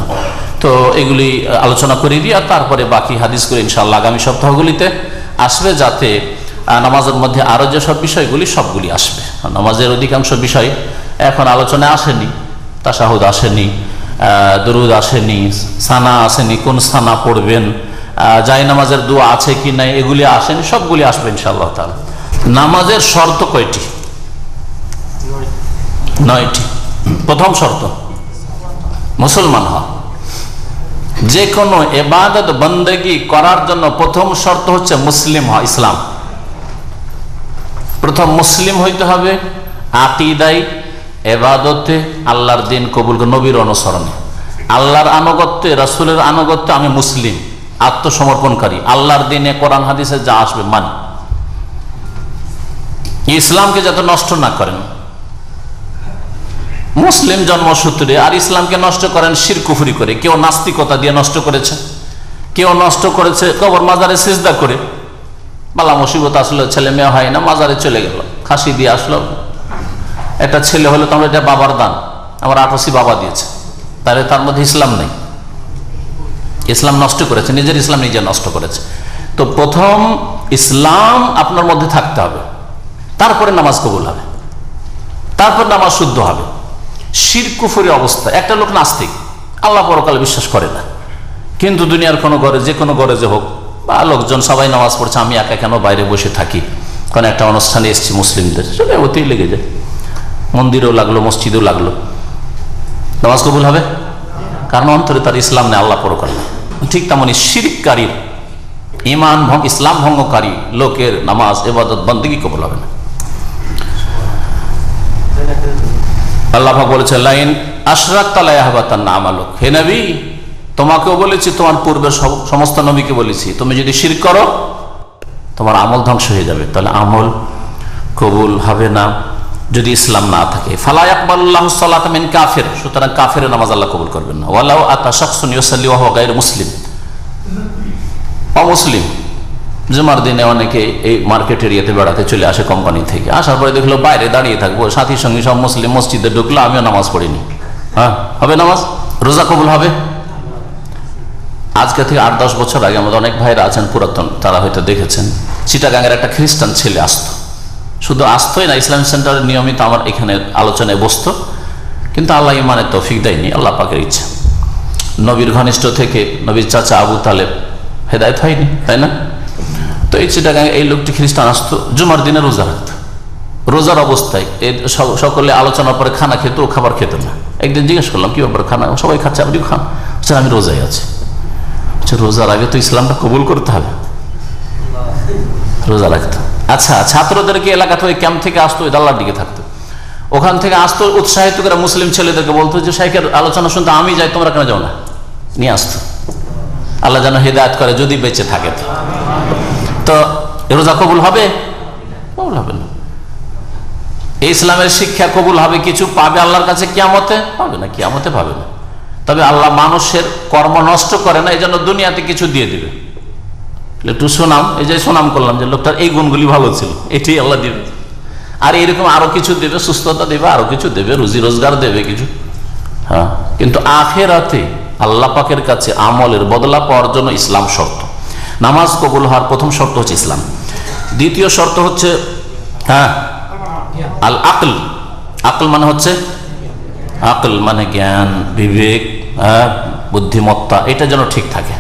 তো এগুলি আলোচনা করে দিই, আর তারপরে বাকি হাদিসগুলো ইনশাআল্লাহ আগামী সপ্তাহগুলিতে আসবে, যাতে নামাজের মধ্যে আরও যেসব বিষয়গুলি সবগুলি আসবে। নামাজের অধিকাংশ বিষয় এখন আলোচনায় আসেনি, তাশাহুদ আসেনি, দরুদ আসেনি, সানা আসেনি, কোন সানা পড়বেন, জায় নামাজের দোয়া আছে কি নাই, এগুলি আসেনি, সবগুলি আসবে ইনশাআল্লাহ তাআলা। নামাজের শর্ত কয়টি? 9টি। প্রথম শর্ত মুসলমান হওয়া। যে কোনো ইবাদত বন্দেগী করার জন্য প্রথম শর্ত হচ্ছে মুসলিম হওয়া, ইসলাম। প্রথম মুসলিম হইতে হবে, আকীদায়, ইবাদতে, আল্লাহর দিন কবুল, নবীর অনুসরণে, আল্লাহর আনুগত্যে, রাসূলের আনুগত্যে আমি মুসলিম, আত্মসমর্পণকারী, আল্লাহর দিনে কোরআন হাদিসে যা আসবে মানি। ইসলামকে যাতে নষ্ট না করেন মুসলিম জন্মসূত্রে, আর ইসলামকে নষ্ট করেন শিরক কুফরি করে। কেউ নাস্তিকতা দিয়ে নষ্ট করেছে, কেউ নষ্ট করেছে কবর মাজারে সিজদা করে, বালা মুসিবত আসলো, ছেলে মেয়ে হয় না, মাজারে চলে গেল, খাসি দিয়ে আসলো, একটা ছেলে হলো তো আমরা এটা বাবার দান, আমার 88 বাবা দিয়েছে, তাহলে তার মধ্যে ইসলাম নেই, ইসলাম নষ্ট করেছে, নিজের ইসলাম নিজে নষ্ট করেছে। তো প্রথম ইসলাম আপনার মধ্যে থাকতে হবে, তারপরে নামাজ কবুল হবে, তারপর নামাজ শুদ্ধ হবে। শিরক কুফরি অবস্থা, একটা লোক নাস্তিক, আল্লাহ পরকালে বিশ্বাস করে না, কিন্তু দুনিয়ার কোনো ঘরে, যে কোনো ঘরে যে হোক, বা লোকজন সবাই নামাজ পড়ছে, আমি একা কেন বাইরে বসে থাকি, কারণ একটা অনুষ্ঠানে এসেছি মুসলিমদের, সেটা ওতেই লেগে যায়, মন্দিরেও লাগলো, মসজিদেও লাগলো, নামাজ কবুল হবে? কারণ অন্তরে তার ইসলাম নেই, আল্লাহ পরকালে। ঠিক তেমনি শিরককারীর, ইমান ইসলাম ভঙ্গকারী লোকের নামাজ, ইবাদত, বন্দেগী কবুল হবে না। আল্লাহ পাক বলেছেন, লাইন আশরাকতা লায়াহবাতান্না আমালুক। হে নবী, তোমাকেও বলেছি, তোমার পূর্বের সমস্ত নবীকে বলেছি, তুমি যদি শিরক করো তোমার আমল ধ্বংস হয়ে যাবে। তাহলে আমল কবুল হবে না যদি ইসলাম না থাকে। ফালা ইয়াকবালুল্লাহু সালাতা মিন কাফির, সুতরাং কাফিরের নামাজ আল্লাহ কবুল করবেন না। ওয়ালাউ আতা শাখসুন ইউসাল্লি ওয়া হুয়া গায়রু মুসলিম, অমুসলিম। জুমার দিনে অনেকে এই মার্কেট এরিয়াতে বেড়াতে চলে আসে কোম্পানি থেকে, আসার পরে দেখলো বাইরে দাঁড়িয়ে থাকবো, সাথী সঙ্গী সব মুসলিম, মসজিদে ঢুকলো, আমিও নামাজ পড়িনি, হ্যাঁ হবে নামাজ? রোজা কবুল হবে? আজকে থেকে 8-10 বছর আগে আমাদের অনেক ভাইরা আছেন পুরাতন, তারা হয়তো দেখেছেন, চিটাগাঙ্গের একটা খ্রিস্টান ছেলে আসতো, শুধু আসতোই না, ইসলামিক সেন্টারে নিয়মিত আমার এখানে আলোচনায় বসতো, কিন্তু আল্লাহ ইমানের তৌফিক দেয়নি, আল্লাহ পাকের ইচ্ছা। নবীর ঘনিষ্ঠ থেকে নবীর চাচা আবু তালেব হেদায়েত হয়নি, তাই না? তো এই চিটাগাঙ্গে এই লোকটি খ্রিস্টান আসতো, জুমার দিনে রোজা রাখতো, রোজার অবস্থায় সকলে আলোচনার পরে খানা খেত, ও খাবার খেত না। একদিন জিজ্ঞেস করলাম, কি ব্যাপার, খানা সবাই খাচ্ছে, আপনি খান? আমি রোজায় আছি। রোজার আগে তো ইসলামটা কবুল করতে হবে, রোজা রাখতো। আচ্ছা, ছাত্রদেরকে এলাকা থেকে, ক্যাম্প থেকে আসতো, আল্লাহর দিকে থাকতো, ওখান থেকে আসতো, উৎসাহিত করে মুসলিম ছেলেদেরকে বলতো যে শাইখের আলোচনা শুনতে আমি যাই, তোমরা কেন যাও না? নিয়ে আসতো। আল্লাহ যেন হেদায়েত করে, যদি বেঁচে থাকে। তো রোজা কবুল হবে? কবুল হবে না। ইসলামের শিক্ষা কবুল হবে, কিছু পাবে আল্লাহর কাছে কিয়ামতে? পাবে না, কিয়ামতে পাবে না। তবে আল্লাহ মানুষের কর্ম নষ্ট করে না, এই জন্য দুনিয়াতে কিছু দিয়ে দিবে, একটু সুনাম, এই যে সুনাম করলাম যে লোকটার এই গুণগুলি ভালো ছিল, এটাই আল্লাহ দিবে, আর এরকম আরো কিছু দেবে, সুস্থতা দেবে, আরো কিছু দেবে, রুজি রোজগার দেবে কিছু, হ্যাঁ। কিন্তু আখিরাতে আল্লাহ পাকের কাছে আমলের বদলা পাওয়ার জন্য ইসলাম শর্ত। নামাজ কবুল হওয়ার প্রথম শর্ত হচ্ছে ইসলাম। দ্বিতীয় শর্ত হচ্ছে আল আকল। আকল মানে হচ্ছে, আকল মানে জ্ঞান, বিবেক, বুদ্ধিমত্তা, এটা যেন ঠিক থাকে।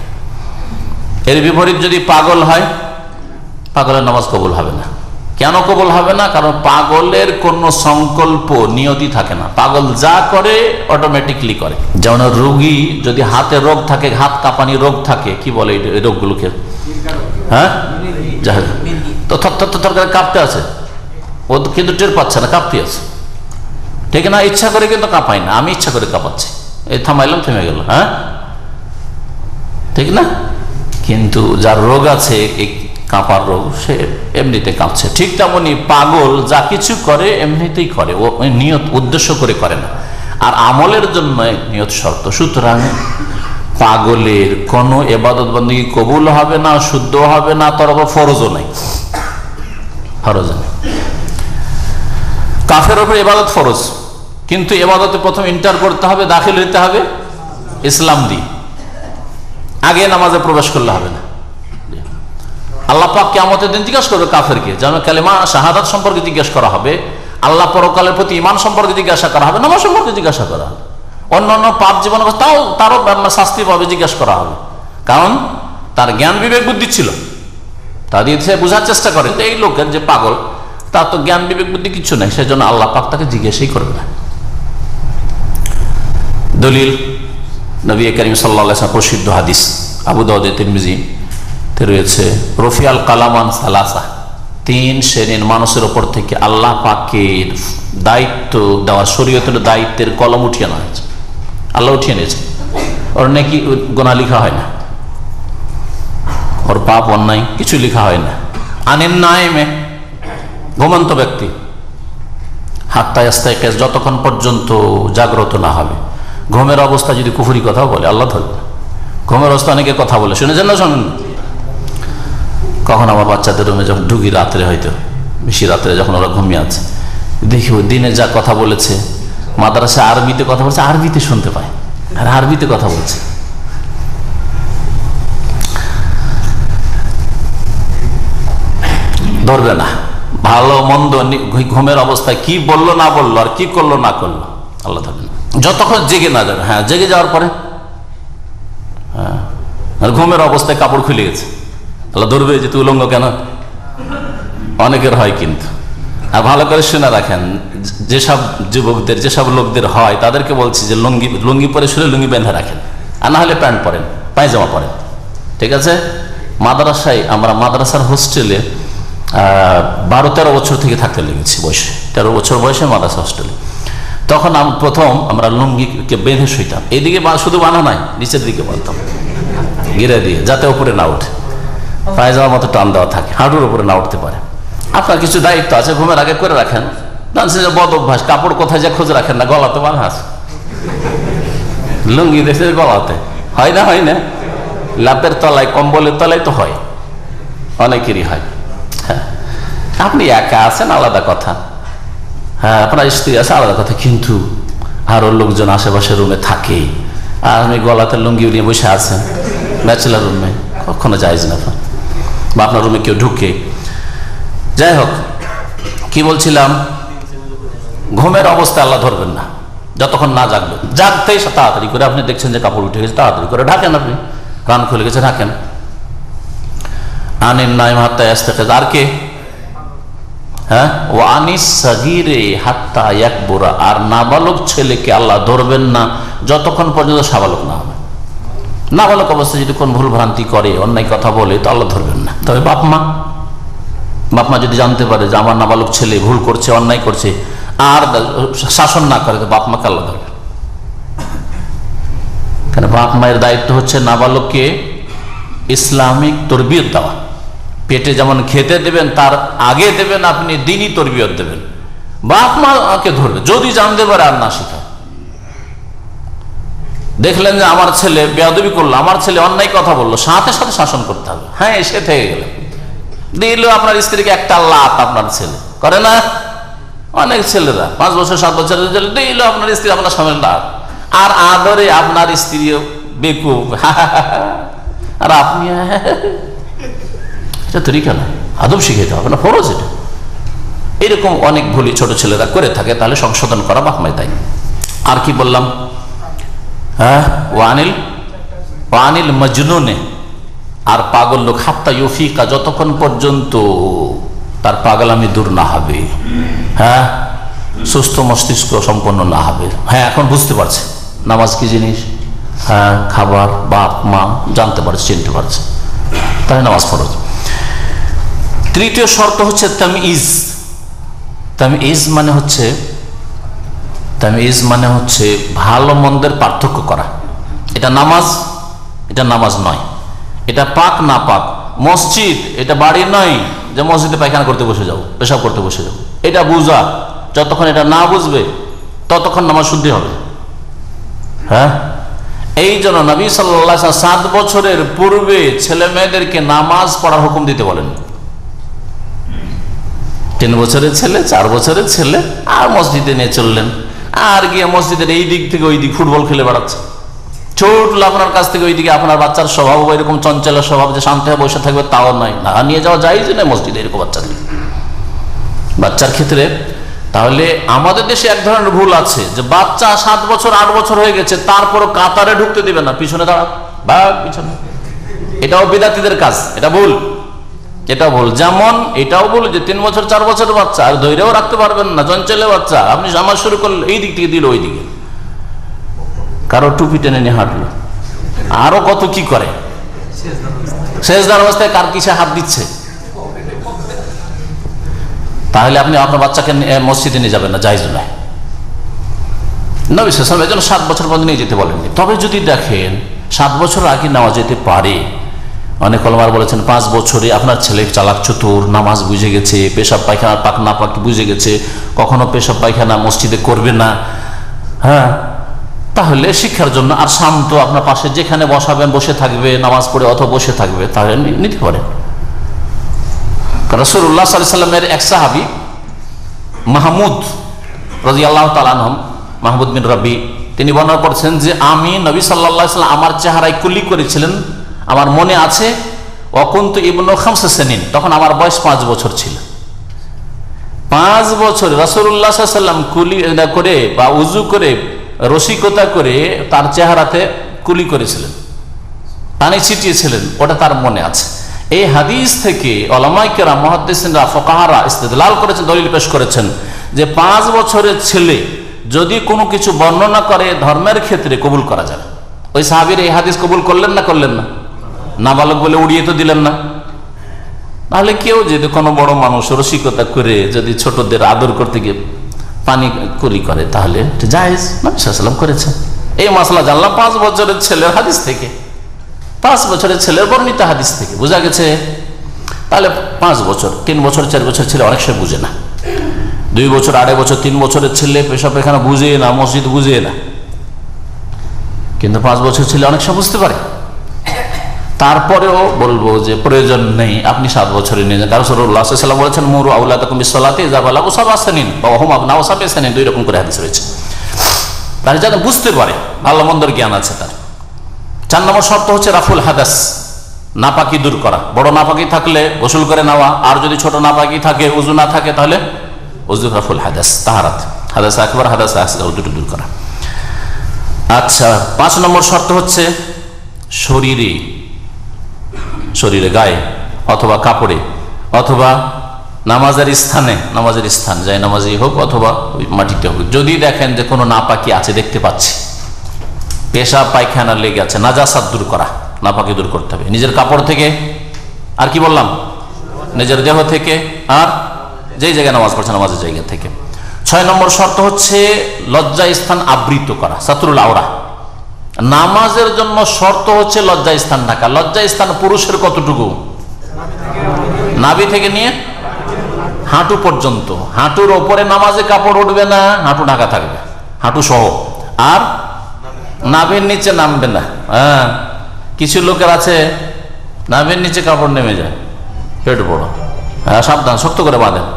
এর বিপরীত যদি পাগল হয়, পাগলের নামাজ কবুল হবে না। কেন কবুল হবে না? কারণ পাগলের কোনো সংকল্প নিয়তি থাকে না, পাগল যা করে অটোমেটিকলি করে। যেমন রোগী যদি হাতে রোগ থাকে, হাত কাঁপানি রোগ থাকে, কি বলে এই রোগগুলোকে, হ্যাঁ, তো থর থর থর করে কাঁপতে আছে, ও কিন্তু টের পাচ্ছে না, কাঁপতে আছে। ঠিক না? ইচ্ছা করে কিন্তু কাঁপাই না, আমি ইচ্ছা করে কাঁপাচ্ছি, এই থামাইলাম, থেমে গেল, হ্যাঁ ঠিক না? কিন্তু যার রোগ আছে এই কাঁপার রোগ, সে এমনিতে কাঁপছে। ঠিক তেমনি পাগল যা কিছু করে এমনিতেই করে, ও নিয়ত উদ্দেশ্য করে করে না, আর আমলের জন্য নিয়ত শর্ত। সুতরাং পাগলের কোনো ইবাদত বন্দেগী কবুল হবে না, শুদ্ধ হবে না, তার উপর ফরজও নাই, ফরজ নেই। কাফের উপর ইবাদত ফরজ, কিন্তু ইবাদতে প্রথম ইন্টার করতে হবে, দাখিল হইতে হবে ইসলাম দিয়ে, আগে নামাজে প্রবেশ করলে হবে না। আল্লাহ পাক কিয়ামতের দিন জিজ্ঞাসা করবে কাফেরকে, যেন কালেমা শাহাদাত সম্পর্কে জিজ্ঞাসা করা হবে, আল্লাহ পরকালের প্রতি ঈমান সম্পর্কে জিজ্ঞাসা করা হবে, নামাজ সম্পর্কে জিজ্ঞাসা করা হবে, অন্যান্য পাপ জীবন তারও শাস্তি পাবে, জিজ্ঞাসা করা হবে। কারণ তার জ্ঞান বিবেক বুদ্ধি ছিল, তা দিয়ে সে বোঝার চেষ্টা করে এই লোকের যে পাগল, তার তো জ্ঞান বিবেক বুদ্ধি কিছু নাই, সেজন্য আল্লাহ পাক তাকে জিজ্ঞাসাই করবে না। দলিল নবী করিম সাল্লাল্লাহু আলাইহি ওয়াসাল্লাম প্রসিদ্ধ হাদিস আবু দাউদ তিরমিজিতে রয়েছে, রফিয়াল কালামান সালাসা, 3 শ্রেণীর মানুষের ওপর থেকে আল্লাহ পাকের দায়িত্ব দেওয়া, শরীয়তের দায়িত্বের কলম উঠিয়ে নেওয়া হয়েছে, আল্লাহ উঠিয়ে নিয়েছে। ওর নাকি গোনা লিখা হয় না, ওর পাপ অন্যায় কিছু লিখা হয় না। আনিন নাইমে, ঘুমন্ত ব্যক্তি, হাত্তা ইস্তাইকাজ, যতক্ষণ পর্যন্ত জাগ্রত না হবে। ঘুমের অবস্থা যদি কুফরি কথা বলে আল্লাহ ধরবে। ঘুমের অবস্থা অনেকে কথা বলে, শুনেছেন না শোনেন? কখন আমার বাচ্চাদের রুমে যখন ঢুকি রাত্রে, হয়তো বেশি রাত্রে যখন ওরা ঘুমিয়ে আছে, দেখি ওই দিনে যা কথা বলেছে, মাদ্রাসায় আরবিতে কথা বলছে, আরবিতে শুনতে পায়, আর আরবিতে কথা বলছে। ধরবে না, ভালো মন্দ ঘুমের অবস্থায় কি বললো না বললো আর কি করলো না করলো আল্লাহ ধরবে না, যতক্ষণ জেগে না যাবে। হ্যাঁ, জেগে যাওয়ার পরে, হ্যাঁ, আর ঘুমের অবস্থায় কাপড় খুলে গেছে, আল্লাহ ধরবে যে তুই উলঙ্গ কেন? অনেকের হয় কিন্তু। আর ভালো করে শুনে রাখেন, যেসব যুবকদের, যেসব লোকদের হয়, তাদেরকে বলছি যে লুঙ্গি পরে শুলে লুঙ্গি বেঁধে রাখেন, আর না হলে প্যান্ট পরেন, পায়জামা পরেন, ঠিক আছে? মাদ্রাসায়, আমরা মাদ্রাসার হোস্টেলে 12-13 বছর থেকে থাকতে লেগেছি, বয়সে 13 বছর বয়সে মাদ্রাসা হোস্টেলে। তখন প্রথম আমরা লুঙ্গিকে বেঁধে শুইতাম, এইদিকে শুধু বানা নাই, নিচের দিকে বাঁধতাম গিরে দিয়ে, যাতে উপরে না উঠে, পায়জামার মতো টান দেওয়া থাকে, হাঁটুর উপরে না উঠতে পারে। আপনার কিছু দায়িত্ব আছে, ঘুমের আগে করে রাখেন। বদ অভ্যাস, কাপড় কোথায় যা খোঁজ রাখেন না, গলাতে বাঁধা আছে, লুঙ্গি দেখে গলাতে হয় না, হয় না, লাপের তলায়, কম্বলের তলায় তো হয়, অনেকেরই হয়। হ্যাঁ, আপনি একা আছেন আলাদা কথা, হ্যাঁ, আপনার স্ত্রী আছে আলাদা কথা, কিন্তু আরো লোকজন আশেপাশে রুমে থাকে, আর আপনি গলাতে লুঙ্গি নিয়ে বসে আছেন ব্যাচেলার রুমে, কখনো যাইজ না। বা আপনার রুমে কেউ ঢুকে, যাই হোক, কি বলছিলাম, ঘুমের অবস্থায় আল্লাহ ধরবেন না যতক্ষণ না জাগবে। জাগতেই তাড়াতাড়ি করে, আপনি দেখছেন যে কাপড় উঠে গেছে, তাড়াতাড়ি করে ঢাকেন, আপনি রান খুলে গেছে ঢাকেন। আনিন নাইম হাত্তা ইস্তাইকাজ, আর কে? হ্যাঁ, ও আনিস সাগীরে হাত্তা ইয়াকবুরা, আর নাবালক ছেলেকে আল্লাহ ধরবেন না যতক্ষণ পর্যন্ত সাবালক না হবে। নাবালক অবস্থায় যদি কোন ভুল ভ্রান্তি করে, অন্যায় কথা বলে, তো আল্লাহ ধরবেন না। তবে বাপ মা যদি জানতে পারে যে আমার নাবালক ছেলে ভুল করছে, অন্যায় করছে, আর শাসন না করে, তো বাপ মাকে আল্লাহ ধরবে। কারণ বাপ মায়ের দায়িত্ব হচ্ছে নাবালককে ইসলামিক তরবিয়ত দেওয়া। পেটে যেমন খেতে দেবেন, তার আগে দেবেন আপনি দ্বীনি তরবিয়ত দেবেন। বাপ মাকে ধরবে, যদি জানতে পারে আর না শিখায়। দেখলেন যে আমার ছেলে বেয়াদবি করলো, আমার ছেলে অন্যায় কথা বললো, সাথে সাথে শাসন করতে হবে। হ্যাঁ, এসে থেকে গেলেন, দিল আপনার স্ত্রীকে একটা লাত, আপনার ছেলে করে না, অনেক ছেলেরা 5 বছর 7 বছরের ছেলে দিল আপনার স্ত্রী আপনার সামনে লাত, আর আদরে আপনার স্ত্রীও বেকুব, আর আপনি এটা তরিকা না, আদব শিখাইতে হবে না, ফরজ এটা। এরকম অনেক ভুলই ছোট ছেলেরা করে থাকে, তাহলে সংশোধন করা বাপ মায়ের দায়িত্ব। আর কি বললাম? হ্যাঁ, ওয়ানিল মজনুনে, আর পাগল লোক, হাত্তা ইউফিকা, যতক্ষণ পর্যন্ত তার পাগলামি দূর না হবে, হ্যাঁ, সুস্থ মস্তিষ্ক সম্পন্ন না হবে। হ্যাঁ, এখন বুঝতে পারছে নামাজ কি জিনিস, হ্যাঁ, খাবার, বাপ মা জানতে পারছে, চিনতে পারছে, তাই নামাজ ফরজ। তৃতীয় শর্ত হচ্ছে তামইজ। তামইজ মানে হচ্ছে তামিজ মানে হচ্ছে ভালো মন্দের পার্থক্য করা। এটা নামাজ, এটা নামাজ নয়। এটা পাক না পাক, মসজিদ এটা বাড়ি নয় যে মসজিদে পায়খানা করতে বসে যাও, পেশাব করতে বসে যাও। এটা বুঝা, যতক্ষণ এটা না বুঝবে ততক্ষণ নামাজ শুদ্ধি হবে। হ্যাঁ, এই জন্য নবী সাল্লাল্লাহু আলাইহি ওয়াসাল্লাম 7 বছরের পূর্বে ছেলে মেয়েদেরকে নামাজ পড়ার হুকুম দিতে বলেন। 3 বছরের ছেলে, 4 বছরের ছেলে আর মসজিদে নিয়ে চললেন, আর গিয়ে মসজিদের এই দিক থেকে ওই দিক ফুটবল খেলে বেড়াচ্ছে। ছুটলো আপনার কাছ থেকে ওইদিকে, আপনার বাচ্চার স্বভাব এরকম চঞ্চল স্বভাব যে শান্ত হয়ে বসে থাকবে তাও নয়, না নিয়ে যাওয়া যায় যে না মসজিদে এরকম বাচ্চার ক্ষেত্রে। তাহলে আমাদের দেশে এক ধরনের ভুল আছে যে বাচ্চা 7 বছর 8 বছর হয়ে গেছে তারপরও কাতারে ঢুকতে দিবে না, পিছনে দাঁড়া বা পিছনে। এটাও বিদাতীদের কাজ, এটা ভুল, এটা ভুল। যেমন এটাও ভুল যে 3 বছর 4 বছরের বাচ্চা আর ধৈর্যও রাখতে পারবেন না, চঞ্চলে বাচ্চা, আপনি জামা শুরু করলে এই দিক থেকে দিল ওই দিকে, কারো টুপি টেনে নিয়ে হাঁটলো, আরো কত কি করে, সেজদার অবস্থায় কার কিসে হাত দিচ্ছে। তাহলে আপনি আপনার বাচ্চাকে মসজিদে নিয়ে যাবেন না, জায়েজ নয়। নবী সাল্লাল্লাহু আলাইহি ওয়াসাল্লাম এজন্য 7 বছর পর্যন্ত নিয়ে যেতে বলেননি। তবে যদি দেখেন 7 বছর আগে নেওয়া যেতে পারে, অনেক ওলামা বলেছেন 5 বছরে আপনার ছেলে চালাক চতুর, নামাজ বুঝে গেছে, পেশাব পায়খানা পাক না পাক বুঝে গেছে, কখনো পেশাব পায়খানা মসজিদে করবে না, হ্যাঁ, তাহলে শিক্ষার জন্য আর শান্ত আপনার পাশে যেখানে বসাবেন বসে থাকবে, নামাজ পড়ে অথবা বসে থাকবে, তাহলে নিতে পারেন। রাসূলুল্লাহ সাল্লাল্লাহু আলাইহি ওয়াসাল্লামের এক সাহাবী মাহমুদ রাদিয়াল্লাহু তাআলা আনহু, মাহমুদ বিন রবি, তিনি বর্ণনা করছেন যে আমি নবী সাল্লাল্লাহু আলাইহি ওয়াসাল্লাম আমার চেহারায় কুলি করেছিলেন, আমার মনে আছে। ওয়াকুনতু ইবনু 5 সিনিন, তখন আমার বয়স 5 বছর ছিল। 5 বছরে রাসূলুল্লাহ সাল্লাল্লাহু আলাইহি ওয়াসাল্লাম কুলি করে বা উযু করে রসিকতা করে তার চেহারাতে কুলি করেছিলেন, পানি ছিটিয়েছিলেন, ওটা তার মনে আছে। এই হাদিস থেকে উলামায়ে কেরাম, মুহাদ্দিসিনরা, ফুকাহারা ইস্তেদলাল করেছেন, দলিল পেশ করেছেন যে 5 বছরের ছেলে যদি কোনো কিছু বর্ণনা করে ধর্মের ক্ষেত্রে কবুল করা যাবে। ওই সাহাবীর এই হাদিস কবুল করলেন না করলেন না? নাবালক বলে উড়িয়ে তো দিলেন না। তাহলে কেউ যদি কোনো বড় মানুষ রসিকতা করে যদি ছোটদের আদর করতে গিয়ে পানি কুলি করে তাহলে জায়েজ, নবী সাল্লাল্লাহু আলাইহি ওয়াসাল্লাম করেছেন। এই মাসলা জানলাম 5 বছরের ছেলের হাদিস থেকে, 5 বছরের ছেলের বর্ণিত হাদিস থেকে বোঝা গেছে। তাহলে 5 বছর, 3 বছর 4 বছর ছেলে অনেক সময় বুঝে না, 2 বছর 2.5 বছর 3 বছরের ছেলে পেশাব পায়খানা বুঝে না, মসজিদ বুঝে না, কিন্তু 5 বছর ছেলে অনেক সময় বুঝতে পারে। তারপরেও বলবো যে প্রয়োজন নেই, আপনি 7 বছরে নিয়ে যান। কারণ রাসূলুল্লাহ সাল্লাল্লাহু আলাইহি ওয়াসাল্লাম বলেছেন মুরু আওলাদাকুম বিসসালাতি ইযা বালাগু 7 সিনিন ওয়া হুম আবনাউ 7 সিনিন, 2 রকম করে হাদিস রয়েছে। তাহলে যেন বুঝতে পারে, ভালো মন্দর জ্ঞান আছে তার। 4 নম্বর শর্ত হচ্ছে রাফুল হাদাস, নাপাকি দূর করা। বড় নাপাকি থাকলে গোসল করে নেওয়া, আর যদি ছোট নাপাকি থাকে, উযু না থাকে, তাহলে উযু, রাফুল হাদাস, তাহারাত, হাদাস আকবার হাদাস আসগার দুটো দূর করা। আচ্ছা, 5 নম্বর শর্ত হচ্ছে শরীরে গায়ে অথবা কাপড়ে অথবা নামাজের স্থান যায় নামাজি হোক অথবা মাটিতে হোক, যদি দেখেন যে কোনো নাপাকি আছে, দেখতে পাচ্ছি পেশাব পায়খানা লেগে আছে, নাজাসাত দূর করা, নাপাকি দূর করতে হবে নিজের কাপড় থেকে, আর কি বললাম, নিজের দেহ থেকে, আর যেই জায়গায় নামাজ পড়ছে নামাজের জায়গা থেকে। 6 নম্বর শর্ত হচ্ছে লজ্জা স্থান আবৃত করা, সাতরুল আওরা। নামাজের জন্য শর্ত হচ্ছে লজ্জা স্থান ঢাকা। লজ্জা স্থান পুরুষের কতটুকু? নাভি থেকে নিয়ে হাঁটু পর্যন্ত। হাঁটুর ওপরে নামাজে কাপড় উঠবে না, হাঁটু ঢাকা থাকবে, হাঁটু সহ, আর নাভির নিচে নামবে না। হ্যাঁ, কিছু লোকের আছে নাভির নিচে কাপড় নেমে যায়, পেট বড়, হ্যাঁ, সাবধান, শক্ত করে বাঁধেন।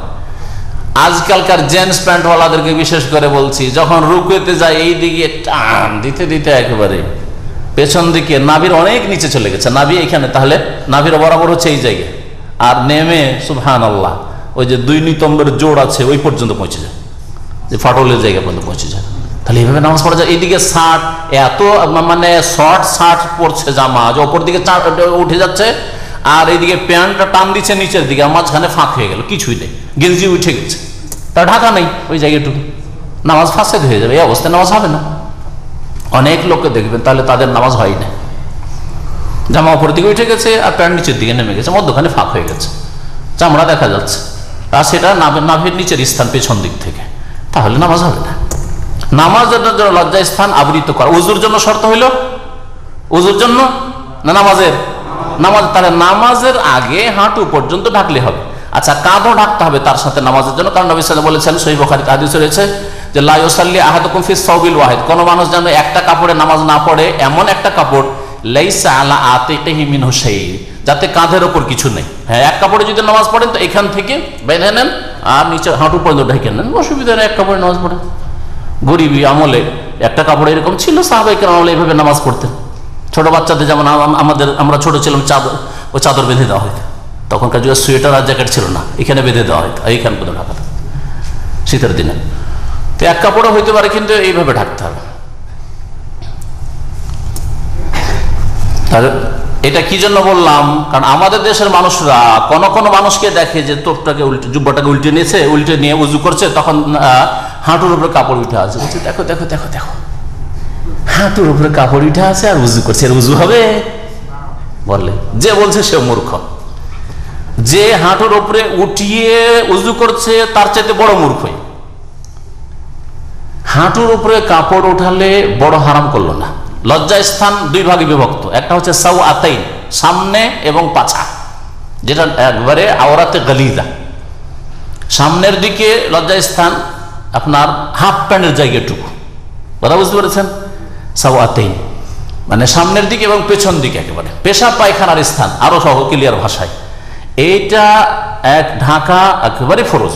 আজকালকার জেন্টস প্যান্টওয়ালাদেরকে বিশেষ করে বলছি, যখন রুকুতে যায় এই দিকে টান দিতে দিতে একেবারে পেছন দিকে নাভির অনেক নিচে চলে গেছে, নাভি এখানে, তাহলে নাভির বরাবর হচ্ছে এই জায়গায়, আর নেমে সুবহানাল্লাহ ওই যে 2 নিতম্বের জোড় আছে ওই পর্যন্ত পৌঁছে যায়, যে ফাটলের জায়গা পর্যন্ত পৌঁছে যায়। তাহলে এইভাবে নামাজ পড়া যায়। এইদিকে শার্ট, এত মানে শর্ট শার্ট পরছে, জামা যে ওপর দিকে উঠে যাচ্ছে, আর এইদিকে প্যান্টটা টান দিচ্ছে নিচের দিকে, মাঝখানে ফাঁক হয়ে গেল, কিছুই নেই, গেঞ্জি উঠে গেছে, তার ঢাকা নেই ওই জায়গাটুকু, নামাজ ফাঁসেদ হয়ে যাবে, এই অবস্থায় নামাজ হবে না। অনেক লোককে দেখবেন তাহলে তাদের নামাজ হয় না, জামা উপর দিকে উঠে গেছে আর প্যান্ট নিচের দিকে নেমে গেছে, মধ্যখানে ফাঁক হয়ে গেছে, চামড়া দেখা যাচ্ছে, আর সেটা নাভির নিচের স্থান পেছন দিক থেকে, তাহলে নামাজ হবে না। নামাজের জন্য লজ্জাস্থান আবৃত করা উজুর জন্য শর্ত হইল, উজুর জন্য না নামাজের? নামাজ, তাহলে নামাজের আগে হাঁটু পর্যন্ত ঢাকলে হবে। আচ্ছা, কাঁধও ঢাকতে হবে তার সাথে নামাজের জন্য, কারণ নবী সাল্লাল্লাহু আলাইহি ওয়াসাল্লাম বলেছেন, সহিহ বুখারীতে হাদিস রয়েছে যে লা ইউসাল্লি আহাদুকুম ফিস সাওবিল ওয়াহিদ, কোন মানুষ যেন একটা কাপড়ে নামাজ না পড়ে, এমন একটা কাপড় লাইসা আলা আতিকিহি মিনহু শাই, যাতে কাঁধের ওপর কিছু নেই। হ্যাঁ, এক কাপড়ে যদি নামাজ পড়েন তো এখান থেকে বেঁধে নেন আর নিচে হাঁটু পর্যন্ত ঢেকে নেন, অসুবিধা নেই, এক কাপড়ে নামাজ পড়েন। গরিবী আমলে একটা কাপড় এরকম ছিল, সাহাবায়ে কেরাম আমলে এইভাবে নামাজ পড়তেন। ছোট বাচ্চাদের যেমন আমরা ছোট ছিলাম, চাদর বেঁধে দেওয়া হইতো, তখনকার যুগে সোয়েটার আর জ্যাকেট ছিল না, এখানে বেঁধে দেওয়া হইতো, এইখান পর্যন্ত ঢাকা শীতের দিনে। তো এক কাপড়ও হইতে পারে, কিন্তু এইভাবে ঢাকতে হবে। এটা কি জন্য বললাম, কারণ আমাদের দেশের মানুষরা কোন কোন মানুষকে দেখে যে তোপটাকে উল্টে, জুব্বাটাকে উল্টে নিয়েছে, উল্টে নিয়ে উজু করছে, তখন হাঁটুর উপরে কাপড় উঠে আছে, বলছে দেখো দেখো দেখো দেখো, হাঁটুর উপরে কাপড় উঠে আছে আর উজু করছে, এর উজু হবে? বলে যে বলছে সে মূর্খ। যে হাঁটুর উপরে উঠিয়ে উজু করছে তার চাইতে বড় মূর্খই। হাঁটুর উপরে কাপড় উঠালে বড় হারাম করলো না। লজ্জা স্থান দুই ভাগে বিভক্ত, একটা হচ্ছে সাউ আতাইন, সামনে এবং পাছা, যেটা একবারে আওরাতে গালিজা। সামনের দিকে লজ্জা স্থান আপনার হাফ প্যান্টের জায়গাটুকু, কথা বুঝতে পেরেছেন? সাউ আতাইন মানে সামনের দিকে এবং পেছন দিকে একেবারে পেশাব পায়খানার স্থান, আরো সহ ক্লিয়ার ভাষায় এইটা এক ঢাকা একেবারে ফরজ।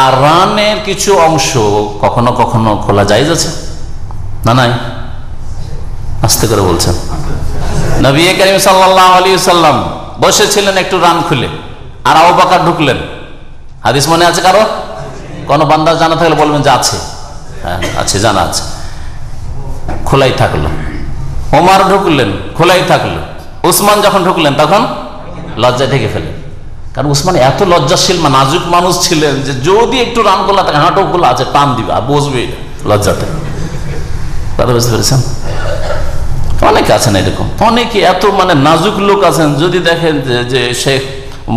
আর রানের কিছু অংশ কখনো কখনো খোলা জায়েজ আছে না? নাই? আস্তে করে বলছেন। নবী করিম সাল্লাল্লাহু আলাইহি ওয়াসাল্লাম বসেছিলেন একটু রান খুলে, আর আবু বকর ঢুকলেন। হাদিস মনে আছে কারো? কোন বান্দা জানা থাকলে বলবেন যে আছে। হ্যাঁ আছে, জানা আছে। খোলাই থাকলো। ওমর ঢুকলেন, খোলাই থাকলো। উসমান যখন ঢুকলেন তখন লজ্জায় ঢেকে ফেলেন, কারণ উসমান এত লজ্জাশীল নাজুক মানুষ ছিলেন যে যদি একটু রান খোলা থাকে, হাঁটু খোলা আছে, টান দিবে আর বসবে লজ্জাতে। বুঝতে পেরেছেন? অনেকে আছেন এরকম, অনেকে এত নাজুক লোক আছেন, যদি দেখেন যে সে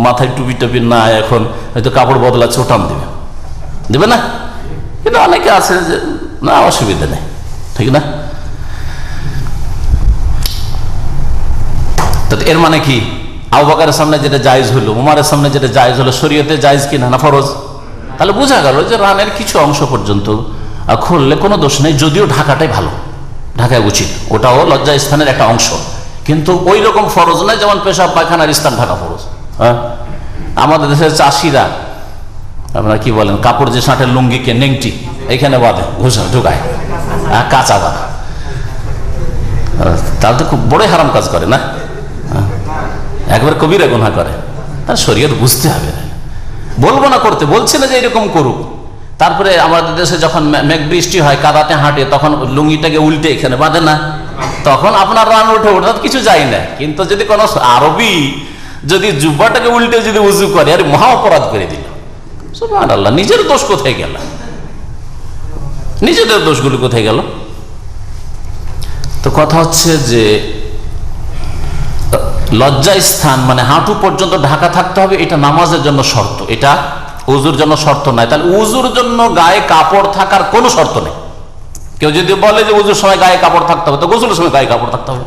মাথায় টুপি টুপি না, এখন হয়তো কাপড় বদলাচ্ছে, ও টান দিবে, দিবে না? কিন্তু অনেকে আছে যে না, অসুবিধা নেই, ঠিক না? এর মানে কি? আবু বকরের সামনে যেটা জায়েজ হলো, উমরের সামনে যেটা জায়েজ হলো, শরীয়তে জায়েজ কিনা না ফরজ? তাহলে বোঝা গেল যে রানের কিছু অংশ পর্যন্ত খুললে কোনো দোষ নেই, যদিও ঢাকাটাই ভালো, ঢাকায় উচিত, ওটাও লজ্জা স্থানের একটা অংশ, কিন্তু ওই রকম ফরজ নয় যেমন পেশাব পায়খানার স্থান ঢাকা ফরজ। হ্যাঁ, আমাদের দেশের চাষিরা আপনারা কি বলেন, কাপড় যে ষাটের লুঙ্গিকে নেংটি এখানে বাঁধে, ঘুষা ঢুকায়, কাঁচা বাঁধা, তাহলে তো খুব বড় হারাম কাজ করে না, একবার কবিরা গুনাহ করে। তার শরীয়ত বুঝতে হবে, বলবো না করতে, বলছে না যে এরকম করুক। তারপরে আমাদের দেশে যখন মেঘ বৃষ্টি হয়, কাদাতে হাঁটে, তখন লুঙ্গিটাকে উল্টে এখানে বাঁধে না, তখন আপনার রান উঠে ওঠা কিছু যায় না। কিন্তু যদি কোনো আরবি যদি জুব্বাটাকে উল্টে যদি উজু করে, আর মহা অপরাধ করে দিল, সুবহানাল্লাহ, নিজের দোষ কোথায় গেল? নিজেদের দোষগুলো কোথায় গেল? তো কথা হচ্ছে যে লজ্জা স্থান হাঁটু পর্যন্ত ঢাকা থাকতে হবে, এটা নামাজের জন্য শর্ত, এটা উজুর জন্য শর্ত নাই। তাহলে উজুর জন্য গায়ে কাপড় থাকার কোনো শর্ত নেই। কেউ যদি বলে যে উজুর সময় গায়ে কাপড় থাকতে হবে, তো গোসলের সময় গায়ে কাপড় থাকতে হবে।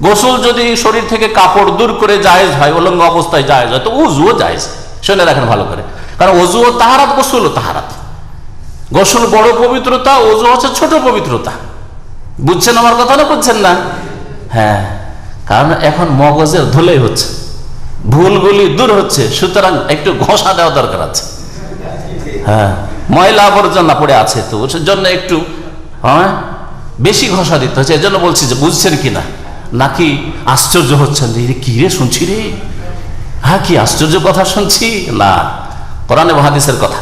গোসল যদি শরীর থেকে কাপড় দূর করে জায়েজ হয়, উলঙ্গ অবস্থায় জায়েজ হয়, তো উজুও জায়েজ। শুনে রাখেন ভালো করে, কারণ উজু ও তাহারাত, গোসল ও তাহারাত। গোসল বড় পবিত্রতা, উজু হচ্ছে ছোট পবিত্রতা। বুঝছেন আমার কথা না? বুঝছেন না? হ্যাঁ, কারণ এখন মগজের ধুলাই হচ্ছে, ভুলগুলি দূর হচ্ছে, সুতরাং একটু ঘষা দেওয়া দরকার আছে। হ্যাঁ, ময়লা আবর্জনা পড়ে আছে, তো ওর জন্য একটু বেশি ঘষা দিতে হচ্ছে। এর জন্য বলছি যে বুঝছেন কিনা, নাকি আশ্চর্য হচ্ছেন যে কি রে শুনছি রে, হ্যাঁ কি আশ্চর্য কথা শুনছি? না, কোরআন এবং হাদিসের কথা।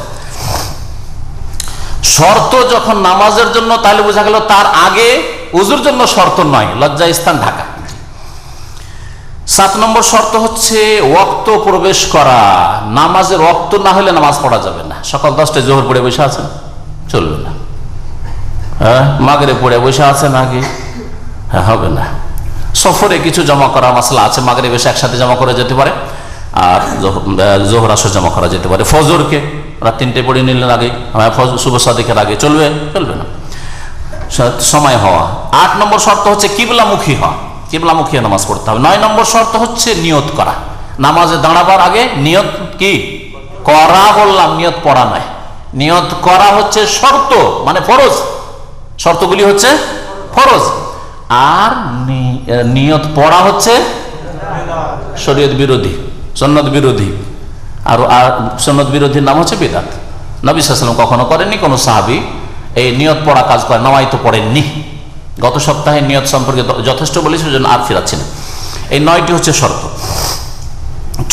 শর্ত যখন নামাজের জন্য, তাহলে বোঝা গেল তার আগে উজুর জন্য শর্ত নয় লজ্জা স্থান ঢাকা। 7 নম্বর শর্ত হচ্ছে ওয়াক্ত প্রবেশ করা। নামাজের ওয়াক্ত না হলে নামাজ পড়া যাবে না। সকাল 10টায় জোহর পড়ে বসে আছেন, চলবে না। হ্যাঁ, মাগরিব পড়ে বসে আছেন আগে, হ্যাঁ হবে না। সফরে কিছু জমা করা মাসলা আছে, মাগরিব এসে একসাথে জমা করা যেতে পারে, আর জোহর আসর জমা করা যেতে পারে। ফজরকে রাত 3টায় পড়ে নিলেন আগে, শুভ সাদিকের আগে, চলবে? চলবে না। সময় হওয়া। 8 নম্বর শর্ত হচ্ছে কিবলামুখী হওয়া, কিবলামুখী নামাজ পড়তে হবে। 9 নম্বর শর্ত হচ্ছে নিয়ত করা, নামাজে দাঁড়াবার আগে নিয়ত কি করা, বললাম নিয়ত পড়া নয়, নিয়ত করা হচ্ছে শর্ত, মানে ফরজ, শর্তগুলি হচ্ছে ফরজ, আর নিয়ত পড়া হচ্ছে শরীয়ত বিরোধী, সুন্নাত বিরোধী। আর সুন্নাত বিরোধীর নাম হচ্ছে বিদআত। নবী সাল্লাল্লাহু আলাইহি ওয়াসাল্লাম কখনো করেননি, কোনো সাহাবী এই নিয়ত পড়া কাজ করে নওয়াই তো পড়েননি। গত সপ্তাহে নিয়ত সম্পর্কে যথেষ্ট বলেছি, সেজন্য আর ফিরাচ্ছি না। এই 9টি হচ্ছে শর্ত।